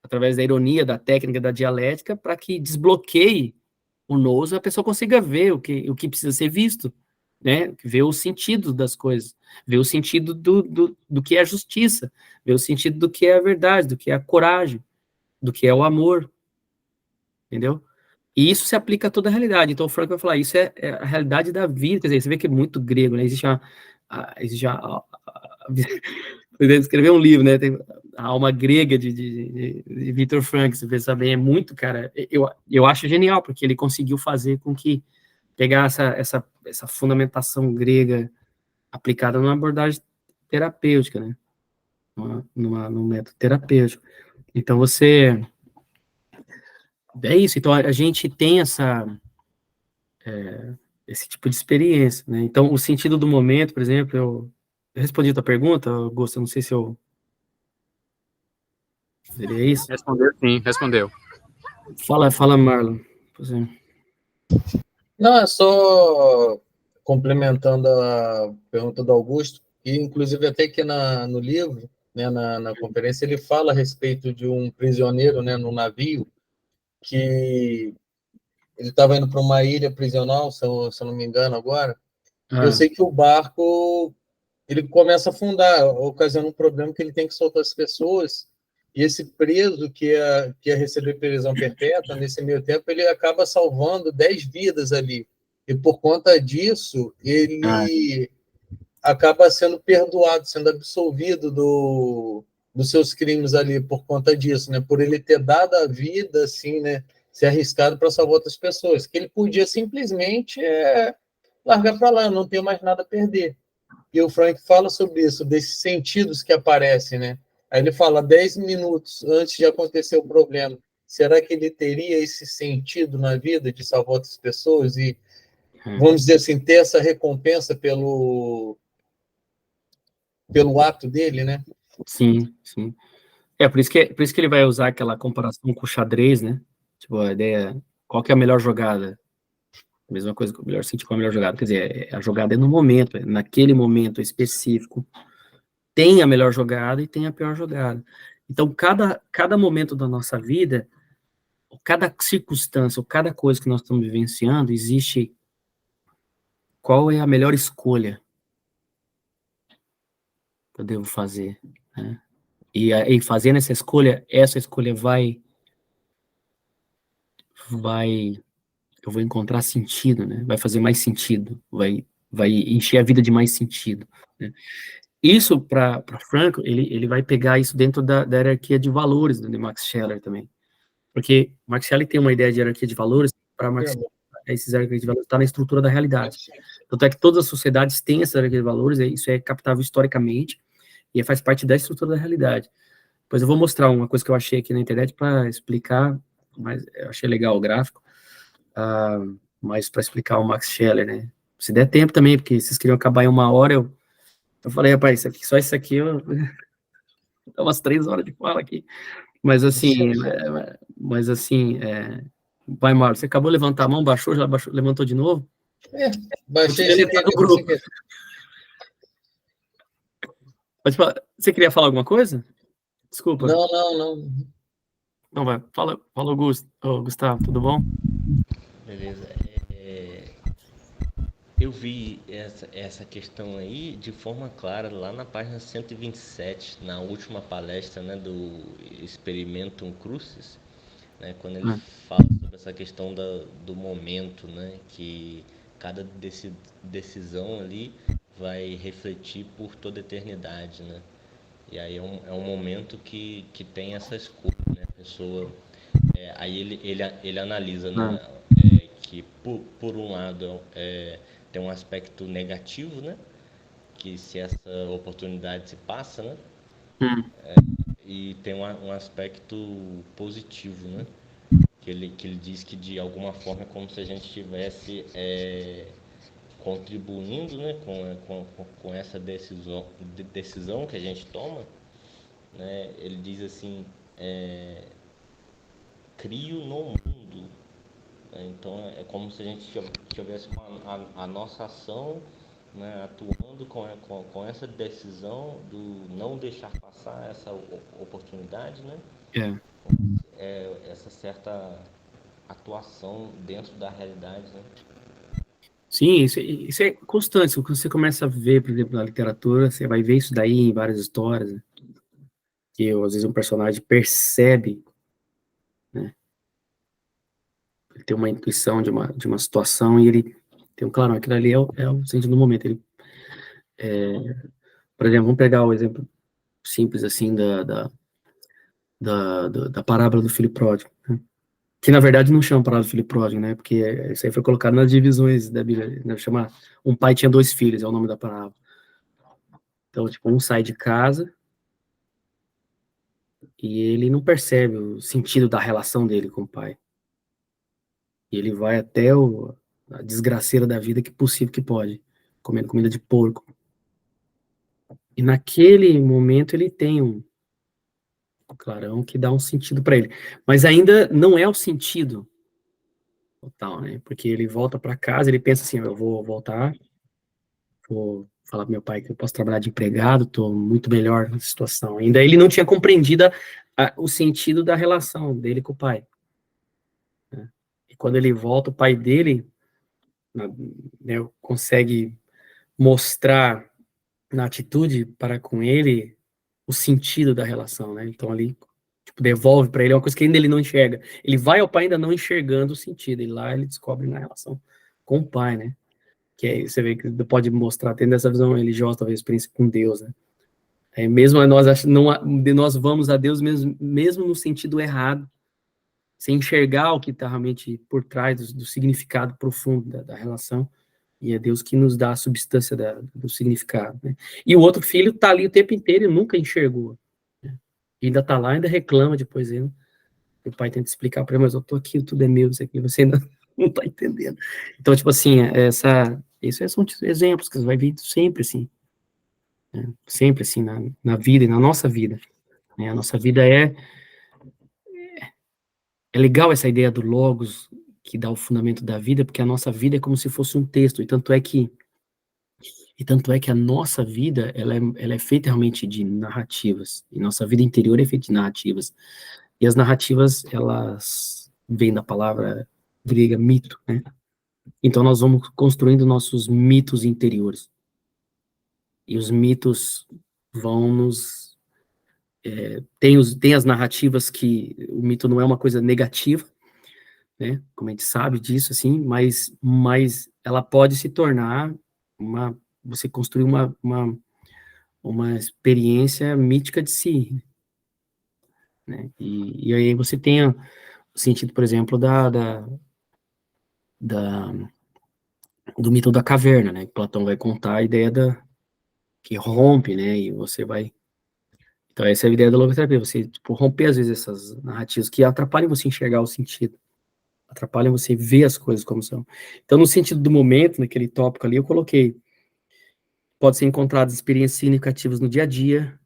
através da ironia, da técnica, da dialética, para que desbloqueie o nous, a pessoa consiga ver o que precisa ser visto, né, ver o sentido das coisas, ver o sentido do que é a justiça, ver o sentido do que é a verdade, do que é a coragem, do que é o amor, entendeu? E isso se aplica a toda a realidade. Então o Frank vai falar, isso é a realidade da vida. Quer dizer, você vê que é muito grego, né? Existe escrever um livro, né? Tem a alma grega de Viktor Frankl, se você saber, é muito, cara, eu acho genial, porque ele conseguiu fazer com que pegar essa fundamentação grega aplicada numa abordagem terapêutica, né? Num método terapêutico. Então você... É isso, então a gente tem esse tipo de experiência, né? Então, o sentido do momento, por exemplo, eu respondi a tua pergunta, Augusto, eu não sei se eu... Seria isso? Respondeu, sim, respondeu. Fala, Marlon. Não, é só complementando a pergunta do Augusto, e inclusive até que no livro, né, na conferência, ele fala a respeito de um prisioneiro, né, no navio, que ele estava indo para uma ilha prisional, se eu não me engano agora. Eu sei que o barco ele começa a afundar, ocasionando um problema que ele tem que soltar as pessoas, e esse preso que ia receber prisão perpétua, nesse meio tempo, ele acaba salvando 10 vidas ali. E por conta disso, ele acaba sendo perdoado, sendo absolvido dos seus crimes ali por conta disso, né? Por ele ter dado a vida, assim, né? Se arriscado para salvar outras pessoas, que ele podia simplesmente largar para lá, não ter mais nada a perder. E o Frank fala sobre isso, desses sentidos que aparecem, né? Aí ele fala 10 minutos antes de acontecer o problema. Será que ele teria esse sentido na vida de salvar outras pessoas e, vamos dizer assim, ter essa recompensa pelo ato dele, né? Sim. Por isso que ele vai usar aquela comparação com o xadrez, né? Tipo, a ideia, qual que é a melhor jogada? A mesma coisa, o melhor sentido com a melhor jogada. Quer dizer, a jogada é no momento, naquele momento específico. Tem a melhor jogada e tem a pior jogada. Então, cada momento da nossa vida, cada circunstância, ou cada coisa que nós estamos vivenciando, existe qual é a melhor escolha que eu devo fazer, né? E fazendo essa escolha eu vou encontrar sentido, né? Vai fazer mais sentido, vai encher a vida de mais sentido, né? Isso, para Frankl, ele vai pegar isso dentro da hierarquia de valores de Max Scheler também. Porque Max Scheler tem uma ideia de hierarquia de valores, para Max Scheler, esses hierarquia de valores está na estrutura da realidade. Tanto é que todas as sociedades têm essa hierarquia de valores, isso é captável historicamente, e faz parte da estrutura da realidade. Depois eu vou mostrar uma coisa que eu achei aqui na internet para explicar, mas eu achei legal o gráfico, mas para explicar o Max Scheler, né? Se der tempo também, porque vocês queriam acabar em 1 hora, eu falei, rapaz, só isso aqui, dá umas 3 horas de fala aqui. Mas assim, vai, Mário, você acabou de levantar a mão, baixou, levantou de novo? Baixei sem querer, sem querer. Pode falar. Você queria falar alguma coisa? Desculpa. Não. Não, vai. Fala, Gustavo, tudo bom? Beleza. Eu vi essa questão aí de forma clara lá na página 127, na última palestra, né, do Experimentum Crucis, né, quando ele fala sobre essa questão do momento, né, que cada decisão ali vai refletir por toda a eternidade, né? E aí é um momento que tem essa escolha, né? A pessoa, aí ele analisa, né, que por um lado tem um aspecto negativo, né? Que se essa oportunidade se passa, né? E tem um aspecto positivo, né? Que ele diz que de alguma forma é como se a gente estivesse contribuindo, né? Com essa decisão que a gente toma, né? Ele diz assim, crio no mundo. Então é como se a gente tivesse a nossa ação, né, atuando com essa decisão do não deixar passar essa oportunidade, né? Essa certa atuação dentro da realidade, né? Sim, isso é constante. Quando você começa a ver, por exemplo, na literatura, você vai ver isso daí em várias histórias, né? Que às vezes um personagem percebe, né? Ele tem uma intuição de uma situação e ele tem claro, aquilo ali é o sentido do momento. Ele, por exemplo, vamos pegar o exemplo simples assim da parábola do filho pródigo, né? Que na verdade não chama parábola do filho pródigo, né? Porque isso aí foi colocado nas divisões da Bíblia, né? Chama um pai tinha 2 filhos, é o nome da parábola. Então, tipo, um sai de casa e ele não percebe o sentido da relação dele com o pai. E ele vai até a desgraceira da vida que possível que pode, comendo comida de porco. E naquele momento ele tem um clarão que dá um sentido para ele. Mas ainda não é o sentido total, né? Porque ele volta para casa, ele pensa assim, eu vou voltar, vou falar pro meu pai que eu posso trabalhar de empregado, estou muito melhor na situação. Ainda ele não tinha compreendido o sentido da relação dele com o pai, né? E quando ele volta, o pai dele, né, consegue mostrar na atitude para com ele o sentido da relação, né? Então ali, tipo, devolve para ele uma coisa que ainda ele não enxerga. Ele vai ao pai ainda não enxergando o sentido, e lá ele descobre na relação com o pai, né? Que aí você vê que pode mostrar, tendo essa visão religiosa, talvez experiência com Deus, né? Mesmo nós vamos a Deus mesmo no sentido errado, sem enxergar o que está realmente por trás do significado profundo da relação, e é Deus que nos dá a substância do significado, né? E o outro filho está ali o tempo inteiro e nunca enxergou, né? E ainda está lá, ainda reclama depois ele. O pai tenta explicar para ele, mas eu tô aqui, tudo é meu, isso aqui, você ainda não está entendendo. Então, tipo assim, esses são exemplos que você vai ver sempre assim, né? Sempre assim, na vida e na nossa vida, né? A nossa vida é legal essa ideia do logos, que dá o fundamento da vida, porque a nossa vida é como se fosse um texto, e tanto é que a nossa vida, ela é feita realmente de narrativas, e nossa vida interior é feita de narrativas, e as narrativas, elas vêm da palavra grega mito, né? Então nós vamos construindo nossos mitos interiores, e os mitos vão nos... tem as narrativas que o mito não é uma coisa negativa, né? Como a gente sabe disso, assim, mas ela pode se tornar você construir uma experiência mítica de si, né? E aí você tem o sentido, por exemplo, do mito da caverna, né? Platão vai contar a ideia que rompe, né? E você vai... Então essa é a ideia da logoterapia, você, tipo, romper às vezes essas narrativas que atrapalham você enxergar o sentido, atrapalham você ver as coisas como são. Então, no sentido do momento, naquele tópico ali, eu coloquei, pode ser encontradas experiências significativas no dia a dia,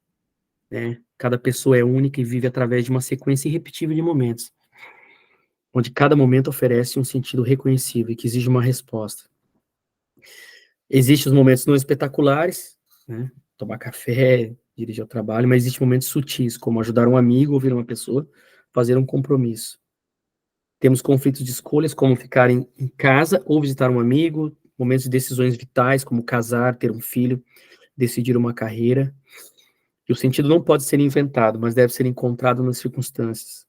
né? Cada pessoa é única e vive através de uma sequência irrepetível de momentos, onde cada momento oferece um sentido reconhecível e que exige uma resposta. Existem os momentos não espetaculares, né? Tomar café, dirigir ao trabalho, mas existem momentos sutis, como ajudar um amigo, ouvir uma pessoa, fazer um compromisso. Temos conflitos de escolhas, como ficar em casa ou visitar um amigo, momentos de decisões vitais, como casar, ter um filho, decidir uma carreira. E o sentido não pode ser inventado, mas deve ser encontrado nas circunstâncias.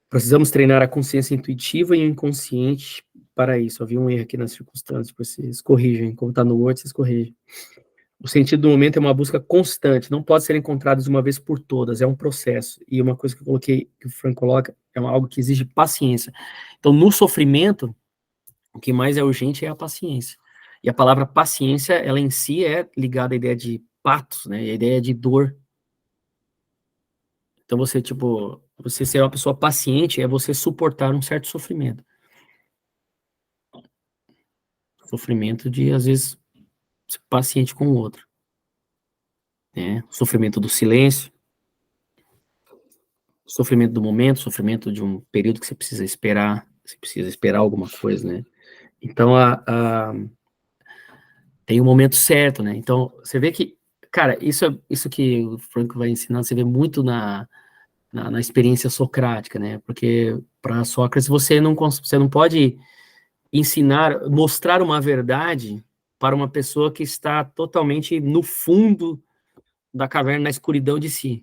Precisamos treinar a consciência intuitiva e o inconsciente para isso. Havia um erro aqui nas circunstâncias, vocês corrigem. Como está no Word, vocês corrigem. O sentido do momento é uma busca constante, não pode ser encontrado de uma vez por todas, é um processo. E uma coisa que eu coloquei, que o Frank coloca, é algo que exige paciência. Então, no sofrimento, o que mais é urgente é a paciência. E a palavra paciência, ela em si é ligada à ideia de patos, né? E a ideia de dor. Então, você ser uma pessoa paciente é você suportar um certo sofrimento. Sofrimento de, às vezes, ser paciente com o outro. Né? Sofrimento do silêncio, sofrimento do momento, sofrimento de um período que você precisa esperar alguma coisa, né? Então, tem um momento certo, né? Então, você vê que, cara, isso que o Franco vai ensinando, você vê muito na experiência socrática, né? Porque para Sócrates você não pode mostrar uma verdade para uma pessoa que está totalmente no fundo da caverna, na escuridão de si.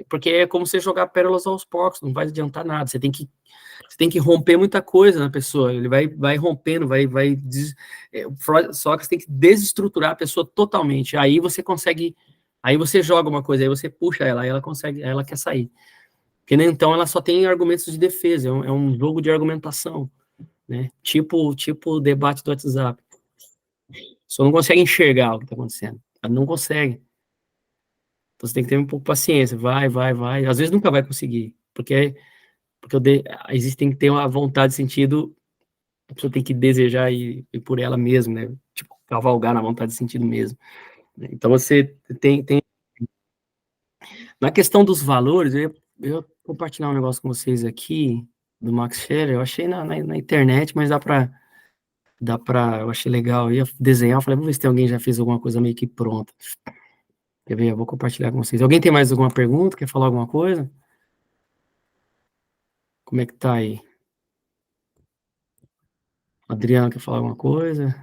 Porque é como você jogar pérolas aos porcos, não vai adiantar nada. Você tem que romper muita coisa na pessoa. Ele vai rompendo, Sócrates tem que desestruturar a pessoa totalmente. Aí você consegue, aí você joga uma coisa, aí você puxa ela, aí ela consegue, aí ela quer sair. Porque né, então ela só tem argumentos de defesa, é um jogo de argumentação, né? Tipo o debate do WhatsApp. Só não consegue enxergar o que está acontecendo. Ela não consegue. Então você tem que ter um pouco de paciência, vai. Às vezes nunca vai conseguir, porque tem que ter uma vontade, sentido, a pessoa tem que desejar ir por ela mesma, né? Tipo, cavalgar na vontade de sentido mesmo. Então você tem... Na questão dos valores, eu ia compartilhar um negócio com vocês aqui, do Max Scherer, eu achei na internet, mas eu achei legal, eu ia desenhar, eu falei, vamos ver se tem alguém que já fez alguma coisa meio que pronta. Quer ver? Eu vou compartilhar com vocês. Alguém tem mais alguma pergunta? Quer falar alguma coisa? Como é que tá aí? Adriano, quer falar alguma coisa?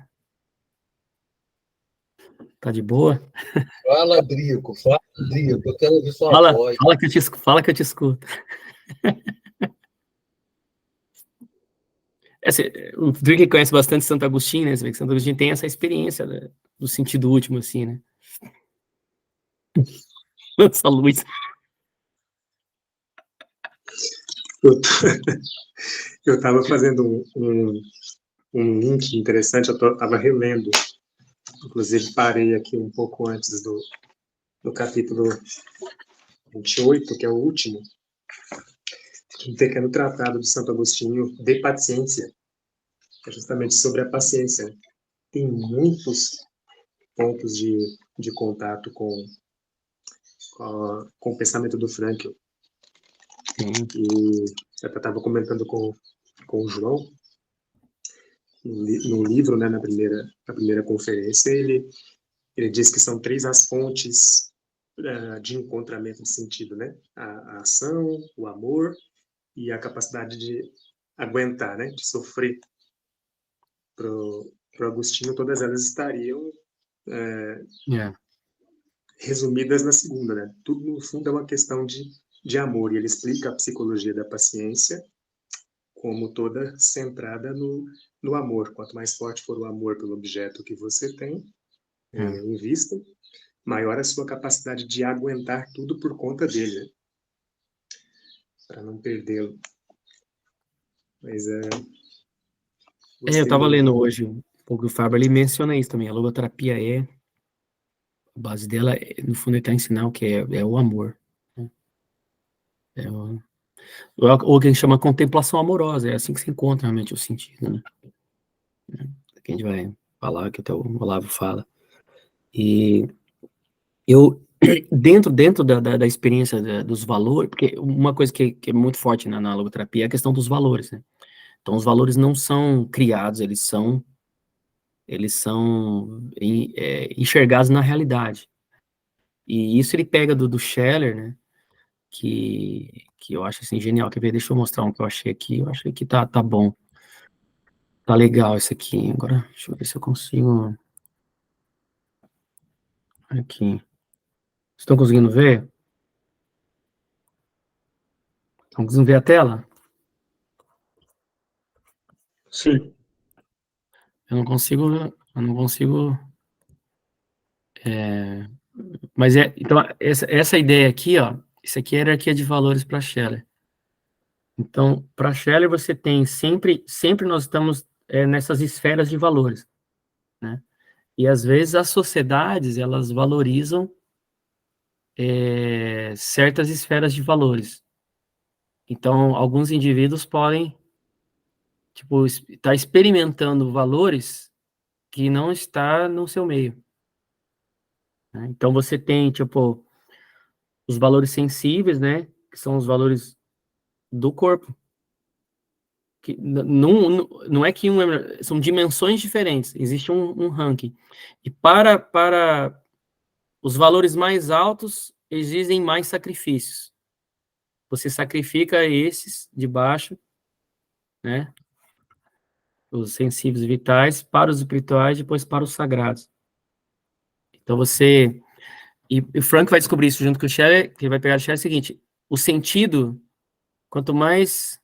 Tá de boa? Fala, Drico, eu quero ouvir sua voz. Fala que eu te escuto. O Drico conhece bastante Santo Agostinho, né? Você vê que Santo Agostinho tem essa experiência, né? Do sentido último, assim, né? Lança luz. Eu estava fazendo um link interessante, eu estava relendo, inclusive parei aqui um pouco antes do capítulo 28, que é o último, um pequeno tratado de Santo Agostinho de paciência, que é justamente sobre a paciência. Tem muitos pontos de contato com o pensamento do Frankl. E eu estava comentando com o João, no livro, né, na primeira conferência, ele diz que são 3 as fontes de encontramento de sentido, né? A ação, o amor e a capacidade de aguentar, né? De sofrer. Pro Agostinho, todas elas estariam resumidas na segunda, né? Tudo, no fundo, é uma questão de amor. E ele explica a psicologia da paciência como toda centrada no amor. Quanto mais forte for o amor pelo objeto que você tem em vista, maior a sua capacidade de aguentar tudo por conta dele, né? Para não perdê-lo. Mas eu estava lendo hoje um pouco o Faber, ele menciona isso também. A logoterapia a base dela, no fundo, ele está ensinando que é o amor. Né? Ou que a gente chama contemplação amorosa, é assim que se encontra realmente o sentido, né? Que a gente vai falar, que até o Olavo fala. E eu, dentro da experiência dos valores, porque uma coisa que é muito forte na logoterapia é a questão dos valores, né? Então, os valores não são criados, eles são eles são enxergados na realidade. E isso ele pega do Scheller, né? Que eu acho assim genial. Quer ver? Deixa eu mostrar um que eu achei aqui. Eu achei que tá bom. Tá legal esse aqui. Agora, deixa eu ver se eu consigo. Aqui. Estão conseguindo ver? Estão conseguindo ver a tela? Sim. Eu não consigo. Mas então, essa ideia aqui, ó. Isso aqui é a hierarquia de valores para Scheller. Então, para Scheller, você tem sempre nós estamos nessas esferas de valores, né? E às vezes as sociedades elas valorizam certas esferas de valores. Então, alguns indivíduos podem, tipo, estar experimentando valores que não está no seu meio, né? Então, você tem, tipo, os valores sensíveis, né? Que são os valores do corpo. Que não é que são dimensões diferentes, existe um ranking. E para os valores mais altos, exigem mais sacrifícios. Você sacrifica esses de baixo, né? Os sensíveis e vitais, para os espirituais, depois para os sagrados. Então você... E o Frank vai descobrir isso junto com o Scheller, que ele vai pegar o Scheller, é o seguinte: o sentido, quanto mais...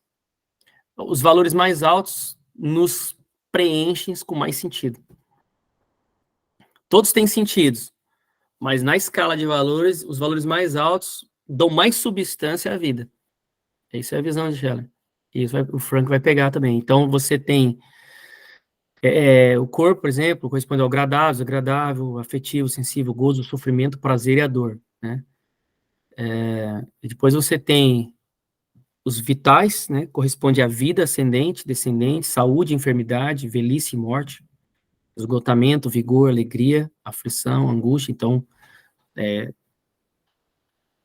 Os valores mais altos nos preenchem com mais sentido. Todos têm sentidos, mas na escala de valores, os valores mais altos dão mais substância à vida. Essa é a visão de Scheller. E isso o Frank vai pegar também. Então, você tem o corpo, por exemplo, corresponde ao agradável, desagradável, afetivo, sensível, gozo, sofrimento, prazer e a dor, né? E depois você tem os vitais, né? Corresponde à vida, ascendente, descendente, saúde, enfermidade, velhice e morte, esgotamento, vigor, alegria, aflição, angústia. Então,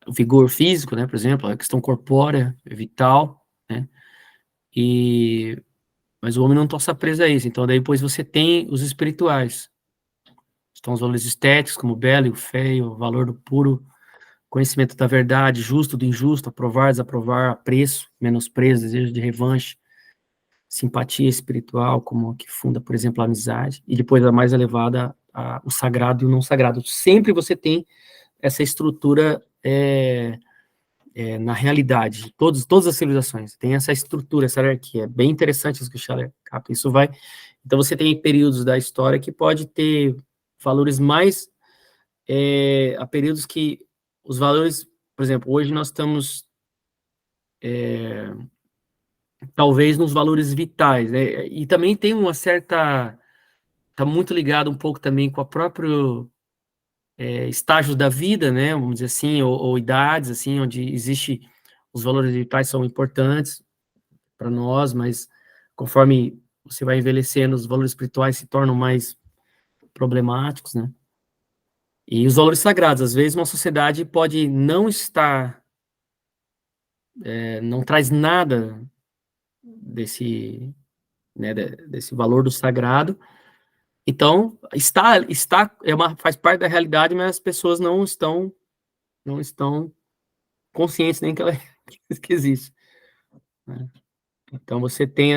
o vigor físico, né? Por exemplo, a questão corpórea, vital, né? Mas o homem não está preso a isso. Então, daí depois você tem os espirituais. Estão os valores estéticos, como o belo e o feio, o valor do puro, conhecimento da verdade, justo do injusto, aprovar, desaprovar, apreço, menosprezo, desejo de revanche, simpatia espiritual, como a que funda, por exemplo, a amizade, e depois a mais elevada, o sagrado e o não sagrado. Sempre você tem essa estrutura na realidade, todas as civilizações tem essa estrutura, essa hierarquia. É bem interessante isso que o Scheller capta. Isso vai... Então você tem períodos da história que pode ter valores mais... há períodos que os valores... Por exemplo, hoje nós estamos... talvez nos valores vitais, né? E também tem uma certa... Está muito ligado um pouco também com a próprio estágios da vida, né? Vamos dizer assim, ou idades, assim, onde existe... Os valores vitais são importantes para nós, mas conforme você vai envelhecendo, os valores espirituais se tornam mais problemáticos, né? E os valores sagrados, às vezes uma sociedade pode não estar, não traz nada desse, né, desse valor do sagrado, então faz parte da realidade, mas as pessoas não estão conscientes nem que ela que existe, né? Então você tem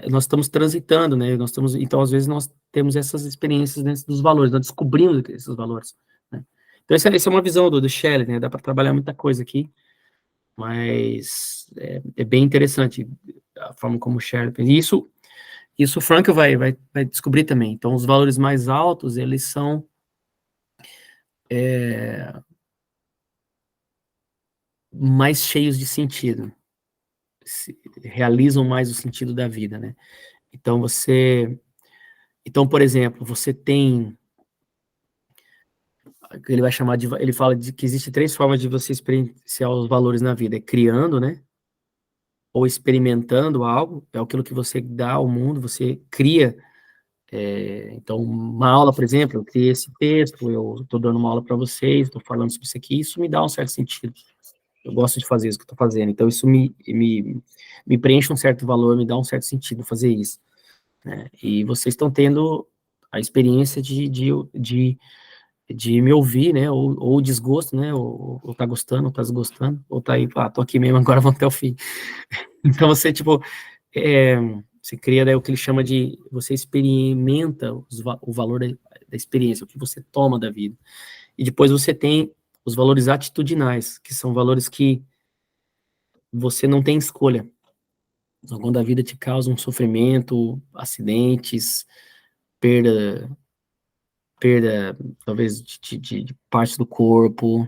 nós estamos transitando, né? Então às vezes nós temos essas experiências dentro dos valores, nós descobrimos esses valores, né? Então essa é uma visão do Scheller, né? Dá para trabalhar muita coisa aqui, mas é bem interessante a forma como o Scheller pensa. E isso o Frank vai descobrir também. Então os valores mais altos, eles são mais cheios de sentido, realizam mais o sentido da vida, né? Então, por exemplo, você tem, ele vai chamar de, ele fala de que existe 3 formas de você experienciar os valores na vida: criando, né? Ou experimentando algo, é aquilo que você dá ao mundo, você cria. Então, uma aula, por exemplo, eu criei esse texto, eu estou dando uma aula para vocês, estou falando sobre isso aqui, isso me dá um certo sentido. eu gosto de fazer isso que eu estou fazendo, então isso me preenche um certo valor, me dá um certo sentido fazer isso, né? E vocês estão tendo a experiência de me ouvir, né, ou desgosto, né, ou tá gostando, ou tá desgostando, ou tá aí, tô aqui mesmo, agora vamos até o fim. Então você, tipo, você cria, né, o que ele chama de, você experimenta o valor da experiência, o que você toma da vida. E depois você tem os valores atitudinais, que são valores que você não tem escolha. Então, quando a vida te causa um sofrimento, acidentes, perda talvez de parte do corpo,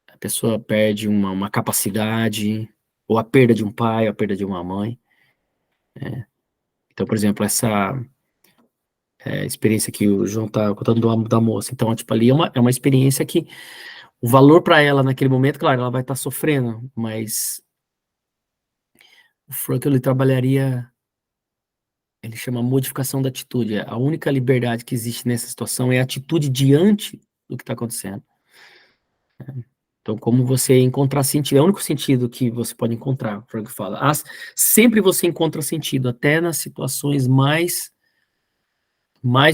a pessoa perde uma capacidade, ou a perda de um pai, ou a perda de uma mãe. Então, por exemplo, essa experiência que o João está contando da moça, então, tipo, ali é uma experiência que o valor para ela naquele momento, claro, ela vai estar sofrendo, mas o Frank, ele trabalharia, ele chama modificação da atitude. A única liberdade que existe nessa situação é a atitude diante do que está acontecendo. Então, como você encontrar sentido, é o único sentido que você pode encontrar, o Frank fala. Sempre você encontra sentido, até nas situações mais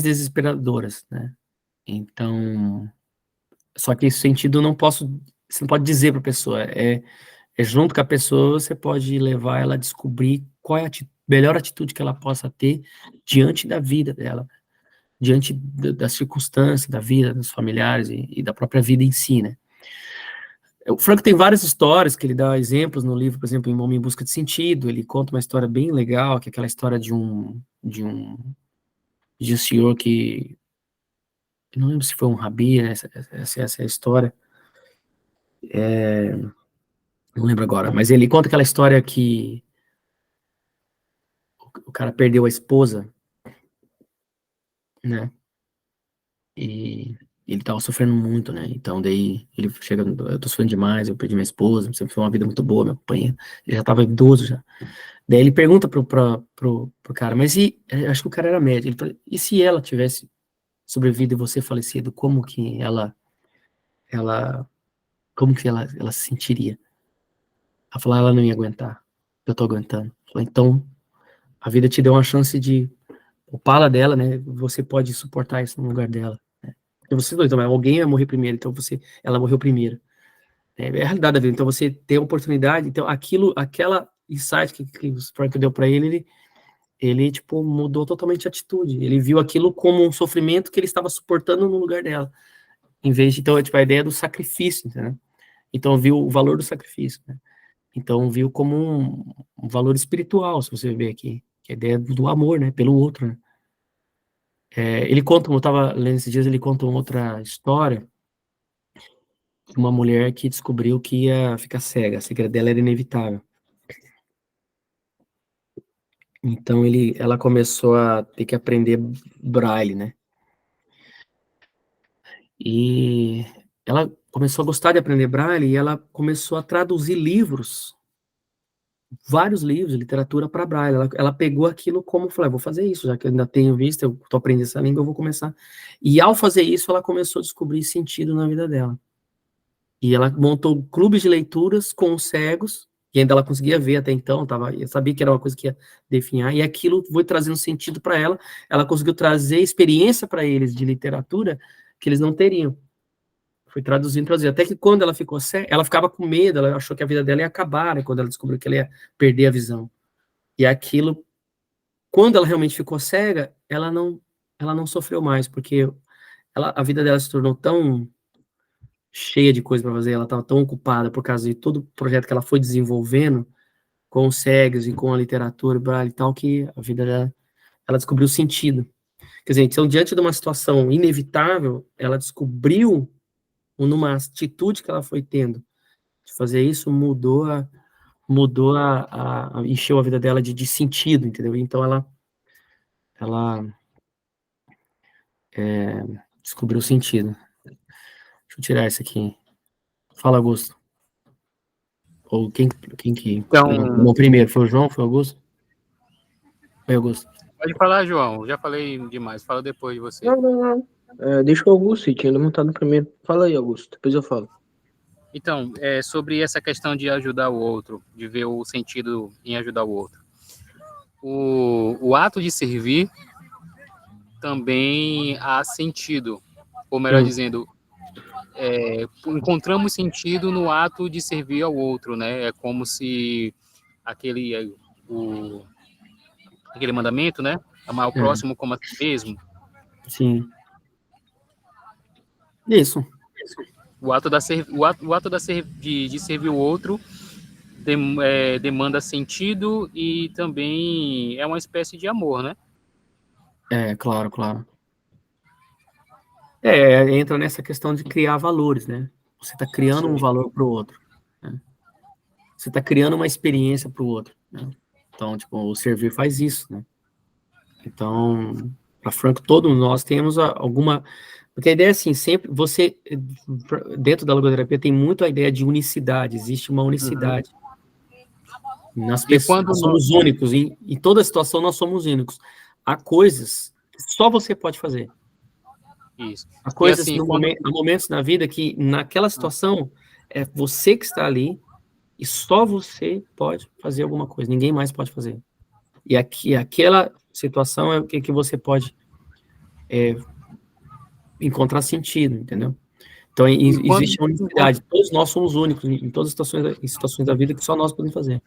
desesperadoras, né? Então, só que esse sentido você não pode dizer para a pessoa, é junto com a pessoa, você pode levar ela a descobrir qual é a melhor atitude que ela possa ter diante da vida dela, diante das circunstâncias, da vida, dos familiares e da própria vida em si, né? O Frank tem várias histórias que ele dá exemplos no livro, por exemplo, em Homem em Busca de Sentido, ele conta uma história bem legal, que é aquela história de um senhor que, eu não lembro se foi um rabi, né, essa é a história, não lembro agora, mas ele conta aquela história que o cara perdeu a esposa, né, e ele tava sofrendo muito, né, então daí ele chega, eu tô sofrendo demais, eu perdi minha esposa, sempre foi uma vida muito boa, minha companhia, ele já tava idoso já. Daí ele pergunta pro cara, mas acho que o cara era médico, ele fala, e se ela tivesse sobrevivido e você falecido, como que ela se sentiria? Ela falou, ela não ia aguentar, eu tô aguentando. Falei, então, a vida te deu uma chance de poupá-la dela, né, você pode suportar isso no lugar dela, né? Porque vocês dois, então, alguém vai morrer primeiro, então ela morreu primeiro. É a realidade da vida, então você tem a oportunidade, então aquela insight que o Frank deu para ele, tipo, mudou totalmente a atitude, ele viu aquilo como um sofrimento que ele estava suportando no lugar dela, em vez de, então, tipo, a ideia do sacrifício, entendeu? Então, viu o valor do sacrifício, né? Então, viu como um valor espiritual, se você ver aqui, que é a ideia do amor, né, pelo outro, né? Ele conta, eu estava lendo esses dias, ele conta uma outra história, de uma mulher que descobriu que ia ficar cega, a cegueira dela era inevitável. Então, ela começou a ter que aprender braille, né? E ela começou a gostar de aprender braille e ela começou a traduzir livros, vários livros de literatura para braille. Ela pegou aquilo como, falou, vou fazer isso, já que eu ainda tenho visto, eu estou aprendendo essa língua, eu vou começar. E ao fazer isso, ela começou a descobrir sentido na vida dela. E ela montou clubes de leituras com os cegos, e ainda ela conseguia ver até então, eu sabia que era uma coisa que ia definhar, e aquilo foi trazendo sentido para ela conseguiu trazer experiência para eles de literatura que eles não teriam. Foi traduzindo, até que quando ela ficou cega, ela ficava com medo, ela achou que a vida dela ia acabar, né, quando ela descobriu que ela ia perder a visão. E aquilo, quando ela realmente ficou cega, ela não sofreu mais, porque a vida dela se tornou tão cheia de coisa para fazer, ela estava tão ocupada por causa de todo o projeto que ela foi desenvolvendo com os cegos e com a literatura e tal, que a vida dela, ela descobriu sentido. Quer dizer, então, diante de uma situação inevitável, ela descobriu, numa atitude que ela foi tendo de fazer isso, encheu a vida dela de sentido, entendeu? Então, ela descobriu sentido. Deixa eu tirar isso aqui. Fala, Augusto. Ou quem que... Então... O primeiro, foi o João? Foi o Augusto? Foi o Augusto. Pode falar, João. Já falei demais. Fala depois de você. Não. Deixa o Augusto, tinha montado primeiro. Fala aí, Augusto, depois eu falo. Então, sobre essa questão de ajudar o outro, de ver o sentido em ajudar o outro. O ato de servir também há sentido, ou melhor dizendo, encontramos sentido no ato de servir ao outro, né? É como se aquele mandamento, né? Amar o próximo como a si mesmo. Sim. Isso. O ato de servir o outro demanda sentido e também é uma espécie de amor, né? Claro. Entra nessa questão de criar valores, né? Você está criando um valor para o outro, né? Você está criando uma experiência para o outro, né? Então, tipo, o servir faz isso, né? Então, para Franco, todos nós temos alguma... Porque a ideia é assim, sempre você, dentro da logoterapia, tem muito a ideia de unicidade, existe uma unicidade. Nas pessoas, nós somos únicos, em toda situação nós somos únicos. Há coisas que só você pode fazer. Isso. Há coisas, assim, há momentos na vida que, naquela situação, é você que está ali e só você pode fazer alguma coisa, ninguém mais pode fazer. E aquela situação é o que você pode encontrar sentido, entendeu? Então, existe uma unicidade. Todos nós somos únicos em todas as situações da vida que só nós podemos fazer.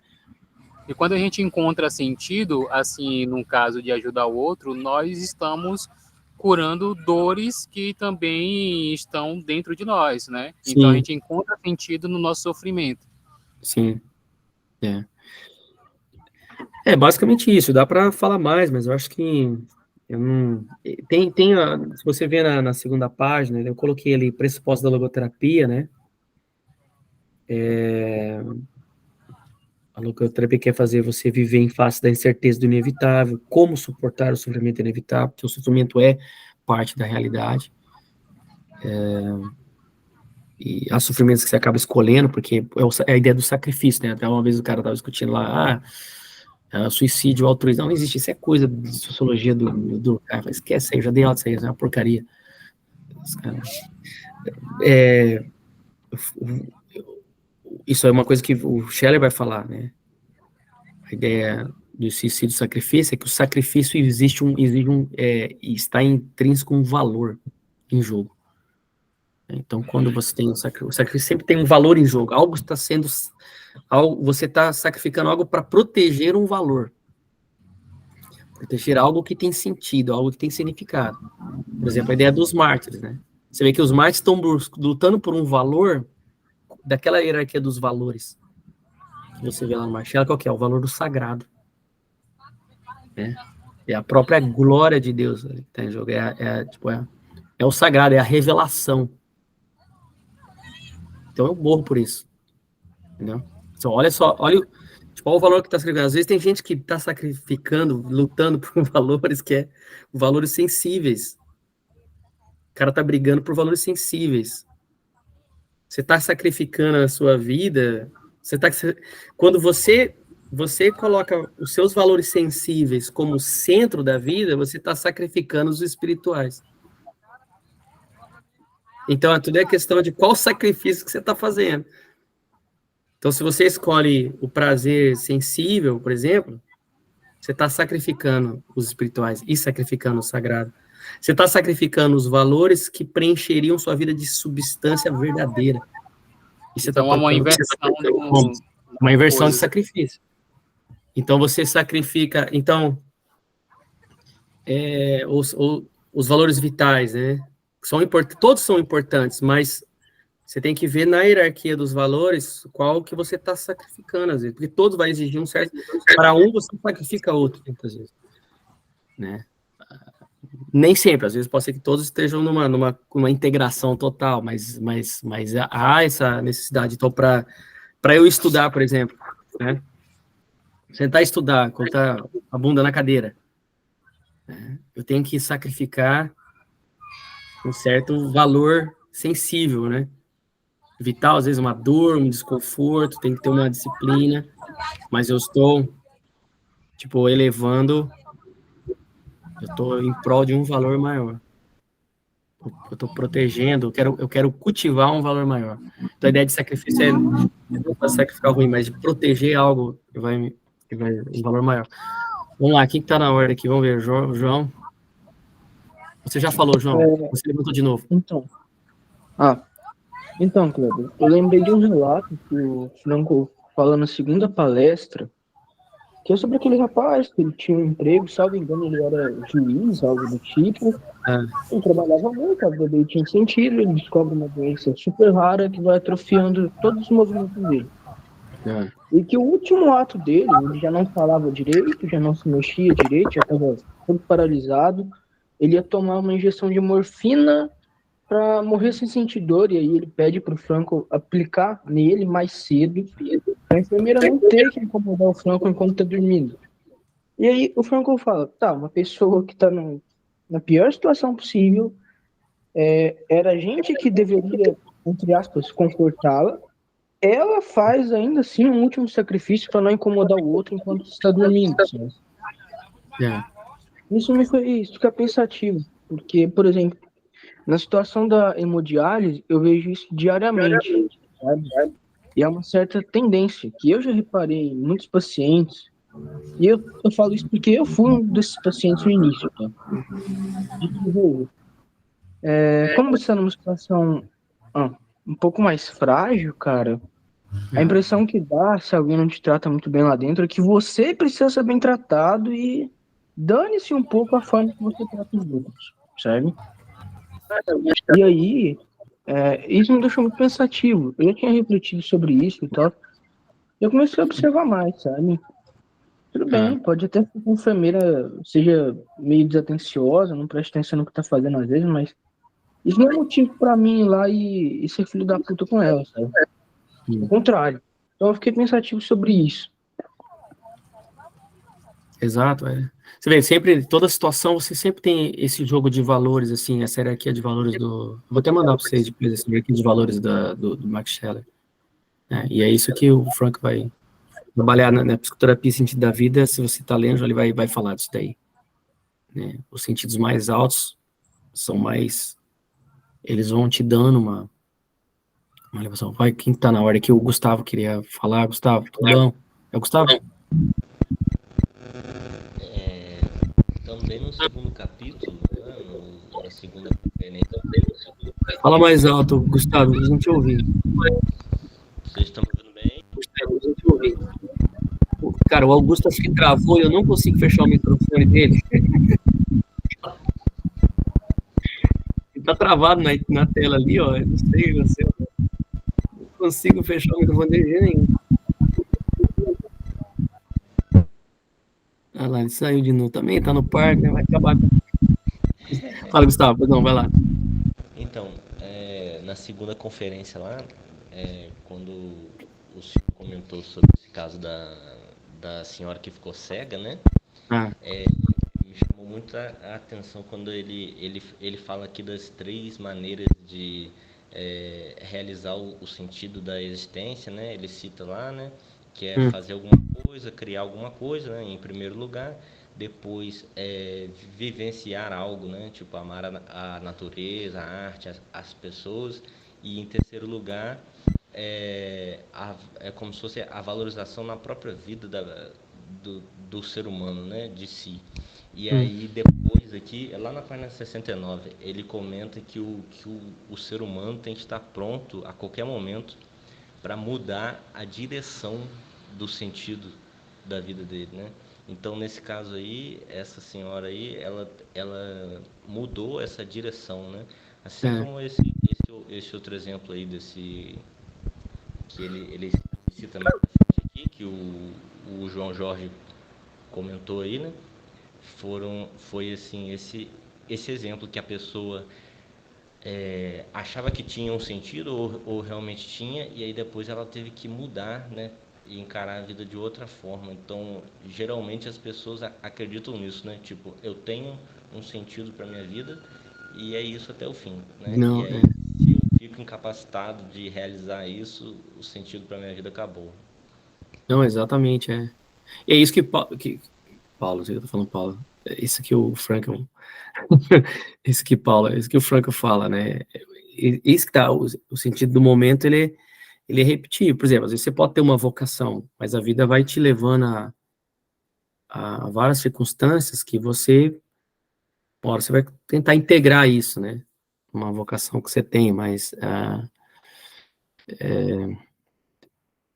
E quando a gente encontra sentido, assim, num caso de ajudar o outro, nós estamos curando dores que também estão dentro de nós, né? Sim. Então a gente encontra sentido no nosso sofrimento. Sim. É basicamente isso. Dá para falar mais, mas eu acho que eu não... se você ver na segunda página, eu coloquei ali pressupostos da logoterapia, né? A logoterapia quer fazer você viver em face da incerteza do inevitável, como suportar o sofrimento inevitável, porque o sofrimento é parte da realidade. E há sofrimentos que você acaba escolhendo, porque é a ideia do sacrifício, né? Até uma vez o cara estava discutindo lá, suicídio, altruísmo, não existe, isso é coisa de sociologia do cara, esquece aí, já dei aula disso aí, isso é uma porcaria. Isso é uma coisa que o Scheller vai falar, né? A ideia do suicídio sacrifício é que o sacrifício está intrínseco um valor em jogo. Então, quando você tem o sacrifício sempre tem um valor em jogo, você está sacrificando algo para proteger um valor, proteger algo que tem sentido, algo que tem significado. Por exemplo, a ideia dos mártires, né? Você vê que os mártires estão lutando por um valor daquela hierarquia dos valores que você vê lá no Marshall, qual que é? O valor do sagrado. Né? É a própria glória de Deus que está em jogo. É o sagrado, é a revelação. Então eu morro por isso. Entendeu? Então, olha o valor que está sacrificando. Às vezes tem gente que está sacrificando, lutando por valores valores sensíveis. O cara está brigando por valores sensíveis. Você está sacrificando a sua vida. Quando você coloca os seus valores sensíveis como centro da vida, você está sacrificando os espirituais. Então, tudo é questão de qual sacrifício que você está fazendo. Então, se você escolhe o prazer sensível, por exemplo, você está sacrificando os espirituais e sacrificando o sagrado. Você está sacrificando os valores que preencheriam sua vida de substância verdadeira. E você então, uma inversão de sacrifício. Então, você sacrifica... Então, os valores vitais, né? Todos são importantes, mas você tem que ver na hierarquia dos valores qual que você está sacrificando, às vezes. Porque todos vai exigir um certo... Para um, você sacrifica outro, muitas vezes. Né? Nem sempre, às vezes pode ser que todos estejam numa integração total, mas há essa necessidade. Então, para eu estudar, por exemplo, né? Sentar e estudar, colocar a bunda na cadeira, né? Eu tenho que sacrificar um certo valor sensível, né? Vital, às vezes uma dor, um desconforto, tem que ter uma disciplina, mas eu estou, elevando, eu estou em prol de um valor maior. eu tô protegendo, eu quero cultivar um valor maior. Então a ideia de sacrifício é não para sacrificar o ruim, mas de proteger algo que vai um valor maior. Vamos lá, quem que tá na ordem aqui? Vamos ver, João. Você já falou, João. Você levantou de novo. Então, Kleber, eu lembrei de um relato que o Franco falou na segunda palestra, que é sobre aquele rapaz que ele tinha um emprego, salvo engano, ele era juiz, algo do tipo. Ele trabalhava muito, a vida dele tinha sentido, ele descobre uma doença super rara que vai atrofiando todos os movimentos dele. E que o último ato dele, ele já não falava direito, já não se mexia direito, já estava todo paralisado. Ele ia tomar uma injeção de morfina para morrer sem sentir dor, e aí ele pede para o Franco aplicar nele mais cedo, para a enfermeira não ter que incomodar o Franco enquanto está dormindo. E aí o Franco fala, tá, uma pessoa que está na pior situação possível, era a gente que deveria, entre aspas, confortá-la, ela faz ainda assim um último sacrifício para não incomodar o outro enquanto está dormindo. Isso me fez ficar pensativo, porque, por exemplo, na situação da hemodiálise, eu vejo isso diariamente, sabe? E é uma certa tendência, que eu já reparei em muitos pacientes, e eu falo isso porque eu fui um desses pacientes no início, tá? Como você está numa situação um pouco mais frágil, cara, a impressão que dá, se alguém não te trata muito bem lá dentro, é que você precisa ser bem tratado e dane-se um pouco a forma que você trata os outros, sabe? E aí, isso me deixou muito pensativo. Eu já tinha refletido sobre isso e tal. Eu comecei a observar mais, sabe? Tudo bem, pode até ser que a enfermeira seja meio desatenciosa, não preste atenção no que tá fazendo às vezes, mas isso não é motivo pra mim ir lá e ser filho da puta com ela, sabe? Ao contrário. Então eu fiquei pensativo sobre isso. Exato, Você vê, sempre, toda situação, você sempre tem esse jogo de valores, assim, essa hierarquia de valores do... Vou até mandar para vocês depois, essa hierarquia de valores do Max Scheler. E é isso que o Frank vai trabalhar na psicoterapia sentido da vida. Se você está lendo, ele vai falar disso daí. Os sentidos mais altos são mais... Eles vão te dando uma elevação. Vai, quem está na hora aqui? O Gustavo queria falar. Gustavo, tudo bom? É o Gustavo? Também no segundo capítulo, na segunda conferência. Fala mais alto, Gustavo, eles não te ouvindo. Vocês estão me ouvindo bem? Gustavo, eles não te ouvindo. Cara, o Augusto acho que travou e eu não consigo fechar o microfone dele. Ele tá travado na tela ali, ó. Eu não sei, não consigo fechar o microfone dele de jeito nenhum. Ah lá, ele saiu de novo também, tá no parque, né? Vai acabar com... Fala, Gustavo, perdão, vai lá. Então, na segunda conferência lá, quando o senhor comentou sobre esse caso da senhora que ficou cega, né? Me chamou muito a atenção quando ele fala aqui das 3 maneiras de realizar o sentido da existência, né? Ele cita lá, né? Que é fazer alguma coisa, criar alguma coisa, né, em primeiro lugar, depois vivenciar algo, né, tipo amar a natureza, a arte, as pessoas, e em terceiro lugar é como se fosse a valorização na própria vida do ser humano, né, de si. E aí depois aqui, lá na página 69, ele comenta que o ser humano tem que estar pronto a qualquer momento para mudar a direção do sentido da vida dele, né? Então, nesse caso aí, essa senhora aí, ela mudou essa direção, né? Assim como esse outro exemplo aí desse... que ele cita mais aqui, que o João Jorge comentou aí, né? Foi assim, esse exemplo que a pessoa... achava que tinha um sentido ou realmente tinha, e aí depois ela teve que mudar, né, e encarar a vida de outra forma. Então, geralmente as pessoas acreditam nisso, né, tipo, eu tenho um sentido para minha vida e é isso até o fim, né? Não, e aí, se eu fico incapacitado de realizar isso, o sentido para minha vida acabou. Não, exatamente, E é isso que Paulo, sei que eu tô falando Paulo, isso que o Frankl, isso que o Frankl fala, né? Isso que tá, o sentido do momento, ele é repetitivo. Por exemplo, às vezes você pode ter uma vocação, mas a vida vai te levando a várias circunstâncias que você vai tentar integrar isso, né? Uma vocação que você tem, mas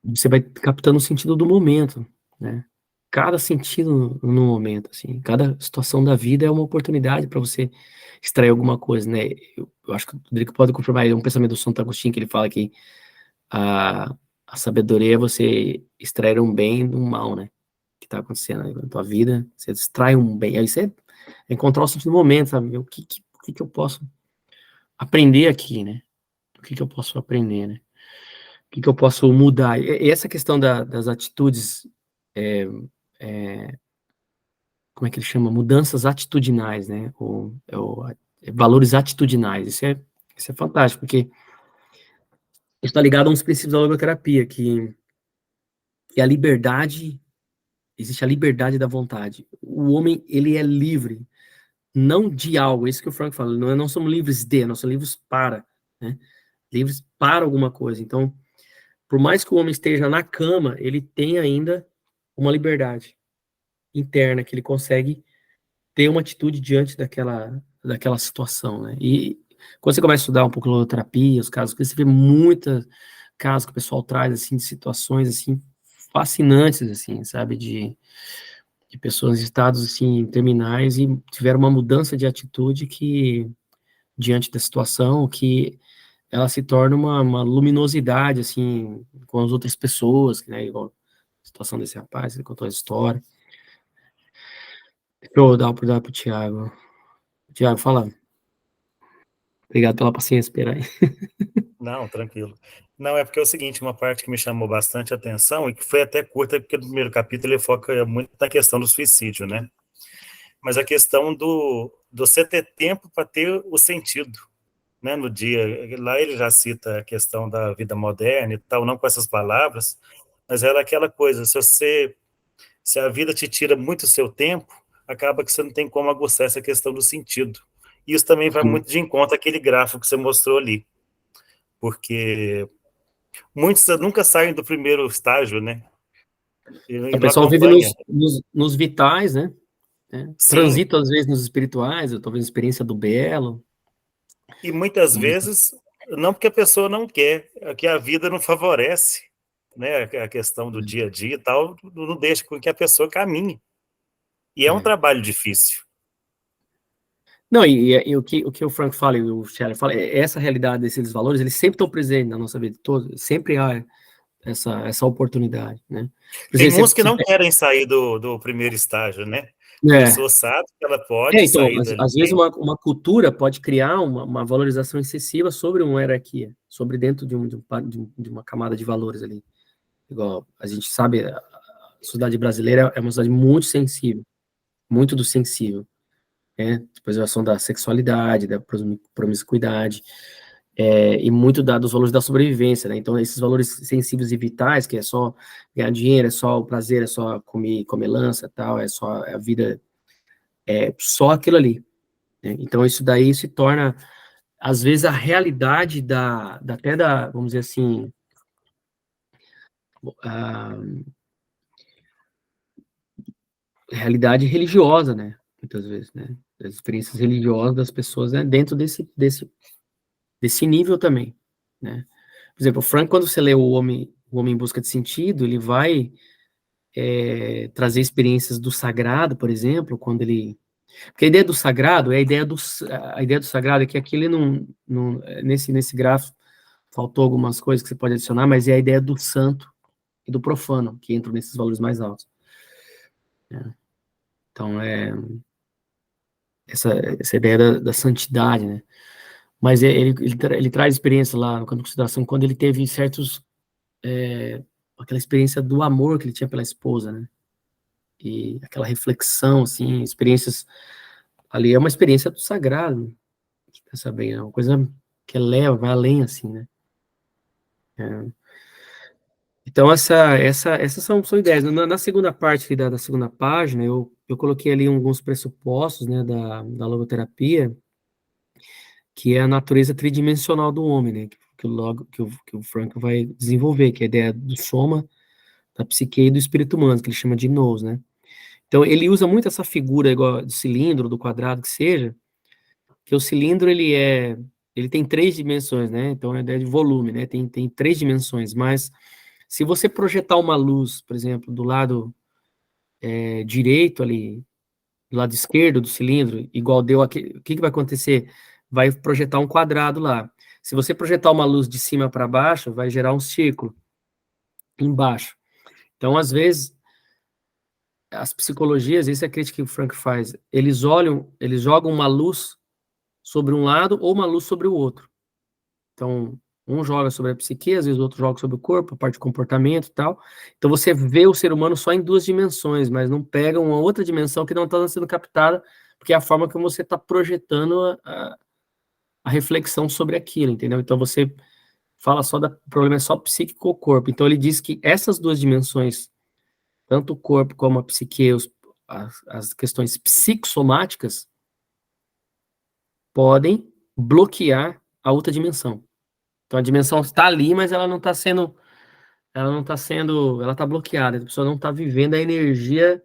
você vai captando o sentido do momento, né? Cada sentido no momento, assim, cada situação da vida é uma oportunidade para você extrair alguma coisa, né? Eu acho que o Rodrigo pode confirmar, é um pensamento do Santo Agostinho, que ele fala que a sabedoria é você extrair um bem do mal, né? Que está acontecendo na tua vida, você extrai um bem, aí você encontrar o sentido do momento, sabe? O que eu posso aprender aqui, né? O que eu posso aprender, né? O que eu posso mudar? E essa questão das atitudes, como é que ele chama? Mudanças atitudinais, né? Valores atitudinais. Isso é fantástico, porque está ligado a uns princípios da logoterapia, que a liberdade, existe a liberdade da vontade. O homem, ele é livre, não de algo, é isso que o Frank fala, não somos livres de, nós somos livres para, né? Livres para alguma coisa. Então, por mais que o homem esteja na cama, ele tem ainda uma liberdade interna, que ele consegue ter uma atitude diante daquela situação, né? E quando você começa a estudar um pouco logoterapia, os casos, você vê muitos casos que o pessoal traz, assim, de situações, assim, fascinantes, assim, sabe, de pessoas em estados, assim, terminais e tiveram uma mudança de atitude que, diante da situação, que ela se torna uma luminosidade, assim, com as outras pessoas, né, igual a situação desse rapaz, ele contou a história. Deixa eu dar uma oportunidade pro Thiago. Thiago, fala. Obrigado pela paciência, espera aí. Não, tranquilo. Não, é porque é o seguinte, uma parte que me chamou bastante atenção e que foi até curta, porque no primeiro capítulo ele foca muito na questão do suicídio, né? Mas a questão do você ter tempo para ter o sentido, né, no dia. Lá ele já cita a questão da vida moderna e tal, não com essas palavras, mas era aquela coisa, se a vida te tira muito o seu tempo, acaba que você não tem como aguçar essa questão do sentido. E isso também vai muito de encontro àquele gráfico que você mostrou ali, porque muitos nunca saem do primeiro estágio, né? E O não pessoal vive acompanha. nos vitais, né? Sim, Transita, às vezes, nos espirituais, ou talvez experiência do belo. e muitas vezes, não porque a pessoa não quer, é que a vida não favorece, né? A questão do dia a dia e tal, não deixa com que a pessoa caminhe. E é um trabalho difícil. Não, e o que o Frank fala e o Scheller fala, essa realidade desses valores, eles sempre estão presentes na nossa vida, sempre há essa oportunidade, né? Por Tem exemplo, uns que não querem sair do primeiro estágio, né? A é, pessoa sabe que ela pode então, sair dali. às vezes uma cultura pode criar uma valorização excessiva sobre uma hierarquia, sobre dentro de uma camada de valores ali. Igual, a gente sabe, a sociedade brasileira é uma sociedade muito sensível, muito do sensível, né? Preservação da sexualidade, da promiscuidade, e muito dos valores da sobrevivência, né? Então, esses valores sensíveis e vitais, que é só ganhar dinheiro, é só o prazer, é só comer lança, tal, é só a vida, é só aquilo ali, né? Então, isso daí se torna, às vezes, a realidade vamos dizer assim, a realidade religiosa, né? Muitas vezes, né? As experiências religiosas das pessoas, né? Dentro desse nível também, né? Por exemplo, o Frank, quando você lê o Homem em Busca de Sentido, ele vai trazer experiências do sagrado, por exemplo, quando ele... Porque a ideia do sagrado é a ideia do sagrado é que aqui ele nesse gráfico faltou algumas coisas que você pode adicionar, mas é a ideia do santo e do profano, que entram nesses valores mais altos, né? Então, essa ideia da santidade, né? Mas ele traz experiência lá no campo de consideração quando ele teve aquela experiência do amor que ele tinha pela esposa, né? E aquela reflexão, assim, experiências ali é uma experiência do sagrado, né? Pensa bem, é uma coisa que vai além, assim, né? Então, essas são ideias. Na segunda parte da segunda página, eu coloquei ali alguns pressupostos, né, da logoterapia, que é a natureza tridimensional do homem, né, que o Frank vai desenvolver, que é a ideia do soma, da psique e do espírito humano, que ele chama de nous, né. Então, ele usa muito essa figura igual do cilindro, do quadrado, que seja, que o cilindro, ele tem 3 dimensões, né, então é a ideia de volume, né, tem 3 dimensões, mas se você projetar uma luz, por exemplo, do lado direito ali, do lado esquerdo do cilindro, igual deu aqui, o que vai acontecer? Vai projetar um quadrado lá. Se você projetar uma luz de cima para baixo, vai gerar um círculo embaixo. Então, às vezes, as psicologias, essa é a crítica que o Frank faz, eles jogam uma luz sobre um lado ou uma luz sobre o outro. Então, um joga sobre a psique, às vezes o outro joga sobre o corpo, a parte de comportamento e tal. Então, você vê o ser humano só em 2 dimensões, mas não pega uma outra dimensão que não está sendo captada, porque é a forma como você está projetando a reflexão sobre aquilo, entendeu? Então, você fala o problema é só psíquico ou corpo. Então, ele diz que essas 2 dimensões, tanto o corpo como a psique, as questões psicossomáticas, podem bloquear a outra dimensão. Então, a dimensão está ali, mas ela está bloqueada, a pessoa não está vivendo a energia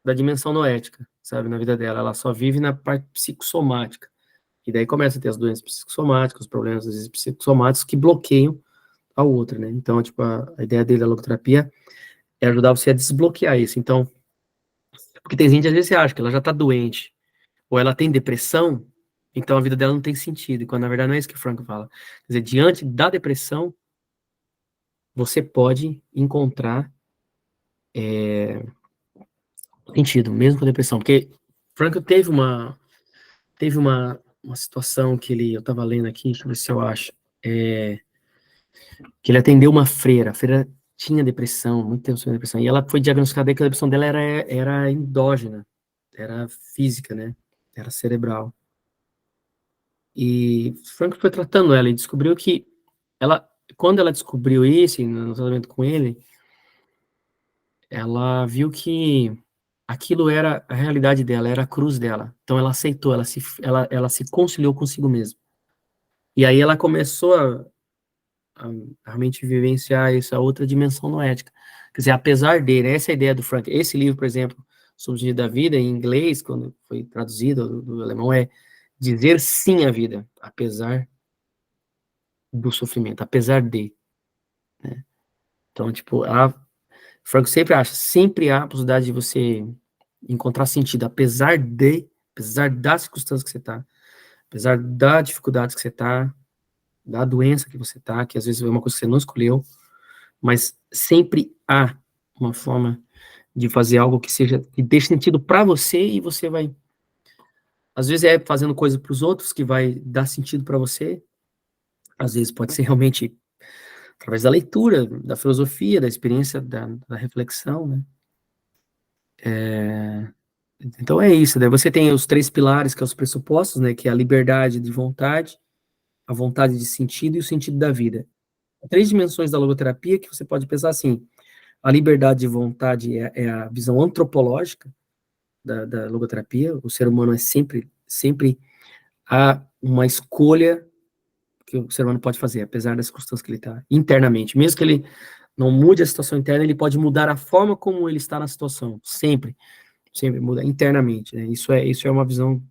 da dimensão noética, sabe, na vida dela, ela só vive na parte psicossomática, e daí começa a ter as doenças psicossomáticas, os problemas, às vezes, psicossomáticos que bloqueiam a outra, né, então, tipo, a ideia dele da logoterapia é ajudar você a desbloquear isso, então, porque tem gente, às vezes, que acha que ela já está doente, ou ela tem depressão, então a vida dela não tem sentido, e quando, na verdade, não é isso que o Frank fala, quer dizer, diante da depressão, você pode encontrar sentido, mesmo com depressão, porque Frank teve uma situação que eu estava lendo aqui, deixa eu ver se eu acho, que ele atendeu uma freira, a freira tinha depressão, muito tempo sobre depressão, e ela foi diagnosticada que a depressão dela era endógena, era física, né, era cerebral. E Frank foi tratando ela e descobriu que quando ela descobriu isso, no tratamento com ele, ela viu que aquilo era a realidade dela, era a cruz dela. Então ela aceitou, ela se conciliou consigo mesma. E aí ela começou a realmente vivenciar essa outra dimensão noética. Quer dizer, apesar dele, essa é a ideia do Frank. Esse livro, por exemplo, Sobre o Sentido da Vida, em inglês, quando foi traduzido do alemão, é dizer sim à vida, apesar do sofrimento, apesar de. Né? Então, tipo, Frank sempre há a possibilidade de você encontrar sentido, apesar das circunstâncias que você está, apesar da dificuldade que você está, da doença que você está, que às vezes é uma coisa que você não escolheu, mas sempre há uma forma de fazer algo que dê sentido para você e você vai, às vezes é fazendo coisa para os outros que vai dar sentido para você, às vezes pode ser realmente através da leitura, da filosofia, da experiência, da reflexão, né? Então é isso, né? Você tem os 3 pilares, que são os pressupostos, né? Que é a liberdade de vontade, a vontade de sentido e o sentido da vida. 3 dimensões da logoterapia que você pode pensar assim, a liberdade de vontade é a visão antropológica da logoterapia, o ser humano é sempre há uma escolha que o ser humano pode fazer, apesar das circunstâncias que ele está internamente, mesmo que ele não mude a situação interna, ele pode mudar a forma como ele está na situação, sempre muda internamente, né? Isso é uma visão,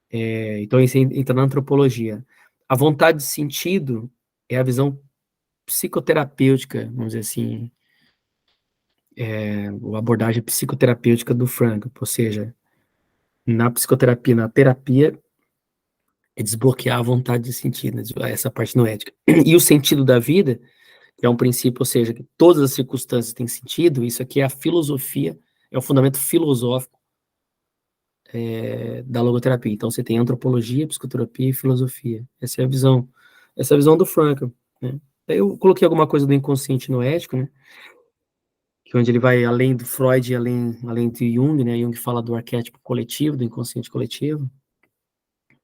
então isso entra na antropologia. A vontade de sentido é a visão psicoterapêutica, vamos dizer assim, a abordagem psicoterapêutica do Frank, ou seja, na psicoterapia, na terapia, é desbloquear a vontade de sentido, né? Essa parte noética. E o sentido da vida, que é um princípio, ou seja, que todas as circunstâncias têm sentido, isso aqui é a filosofia, é o fundamento filosófico da logoterapia. Então, você tem antropologia, psicoterapia e filosofia. Essa é a visão do Frankl, né? Daí eu coloquei alguma coisa do inconsciente noético, né? Que onde ele vai além do Freud, além de Jung, né? Jung fala do arquétipo coletivo, do inconsciente coletivo.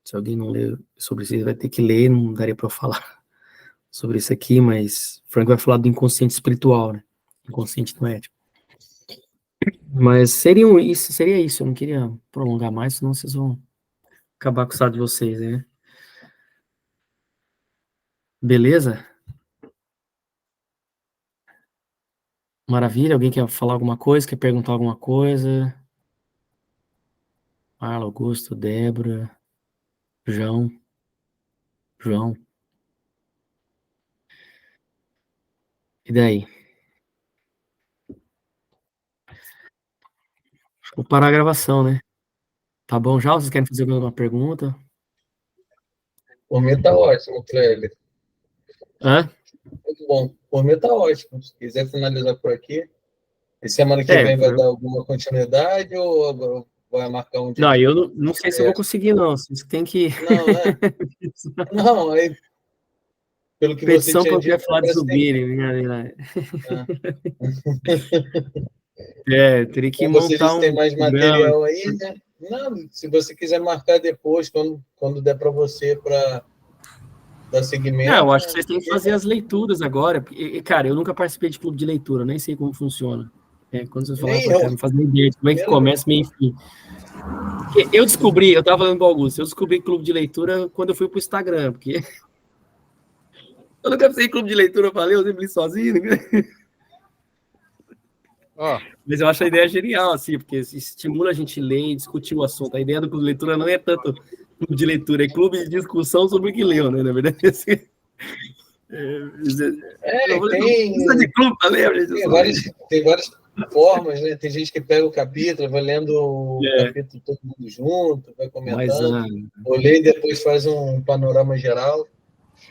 Se alguém não lê sobre isso, vai ter que ler, não daria para eu falar sobre isso aqui, mas o Frank vai falar do inconsciente espiritual, né? Inconsciente não ético. Mas seria isso. Eu não queria prolongar mais, senão vocês vão acabar com o saco de vocês, né? Beleza? Maravilha. Alguém quer falar alguma coisa? Quer perguntar alguma coisa? Marla, Augusto, Débora, João. E daí? Vou parar a gravação, né? Tá bom já? Vocês querem fazer alguma pergunta? Por mim tá ótimo, Kleber. Hã? Muito bom. Por mim tá ótimo. Se quiser finalizar por aqui. E semana que vem vai dar alguma continuidade ou vai marcar um dia? Não, eu não sei se eu vou conseguir, não. Vocês têm que... Não, aí... Pelo que Petição você para tinha o falar de subir, brincadeira. Teria que montar você disse que tem mais material aí, né? Não, se você quiser marcar depois, quando der para você, para dar seguimento... eu acho que vocês têm que fazer as leituras agora. Porque, cara, eu nunca participei de clube de leitura, nem sei como funciona. Quando vocês falaram, eu não fazia ideia de como é que começa, meio fim. Eu estava falando com o Augusto, eu descobri clube de leitura quando eu fui pro Instagram, porque eu nunca pensei em clube de leitura, eu falei, eu sempre li sozinho. Mas eu acho a ideia genial, assim, porque estimula a gente a ler e discutir o assunto. A ideia do clube de leitura não é tanto clube de leitura, é clube de discussão sobre o que leu, né? Na verdade, assim, tem clube pra ler, tem várias formas, né? Tem gente que pega o capítulo, vai lendo o capítulo todo mundo junto, vai comentando, ou lê e depois faz um panorama geral.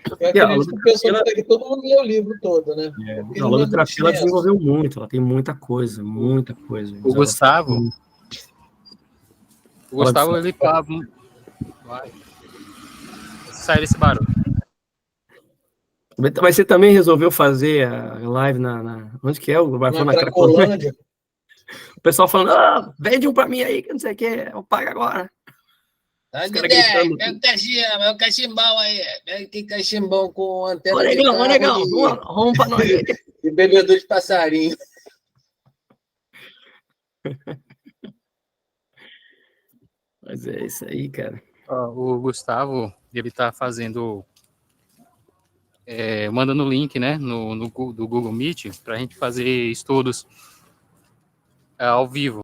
Eu acredito que o pessoal que todo mundo lê o livro todo, né? A logografia ela desenvolveu muito, ela tem muita coisa. O Gustavo, ele fala... Sai desse barulho. Mas você também resolveu fazer a live onde que é? Na Cracolândia. O pessoal falando, vende um pra mim aí, que não sei o que, eu pago agora. Pega o cachimbão aí. Pega que cachimbão com antena. Ô, negão, vamos pra nós. E bebedor de passarinho. Mas é isso aí, cara. O Gustavo, ele tá fazendo... mandando o link, né, do Google Meet, pra gente fazer estudos ao vivo.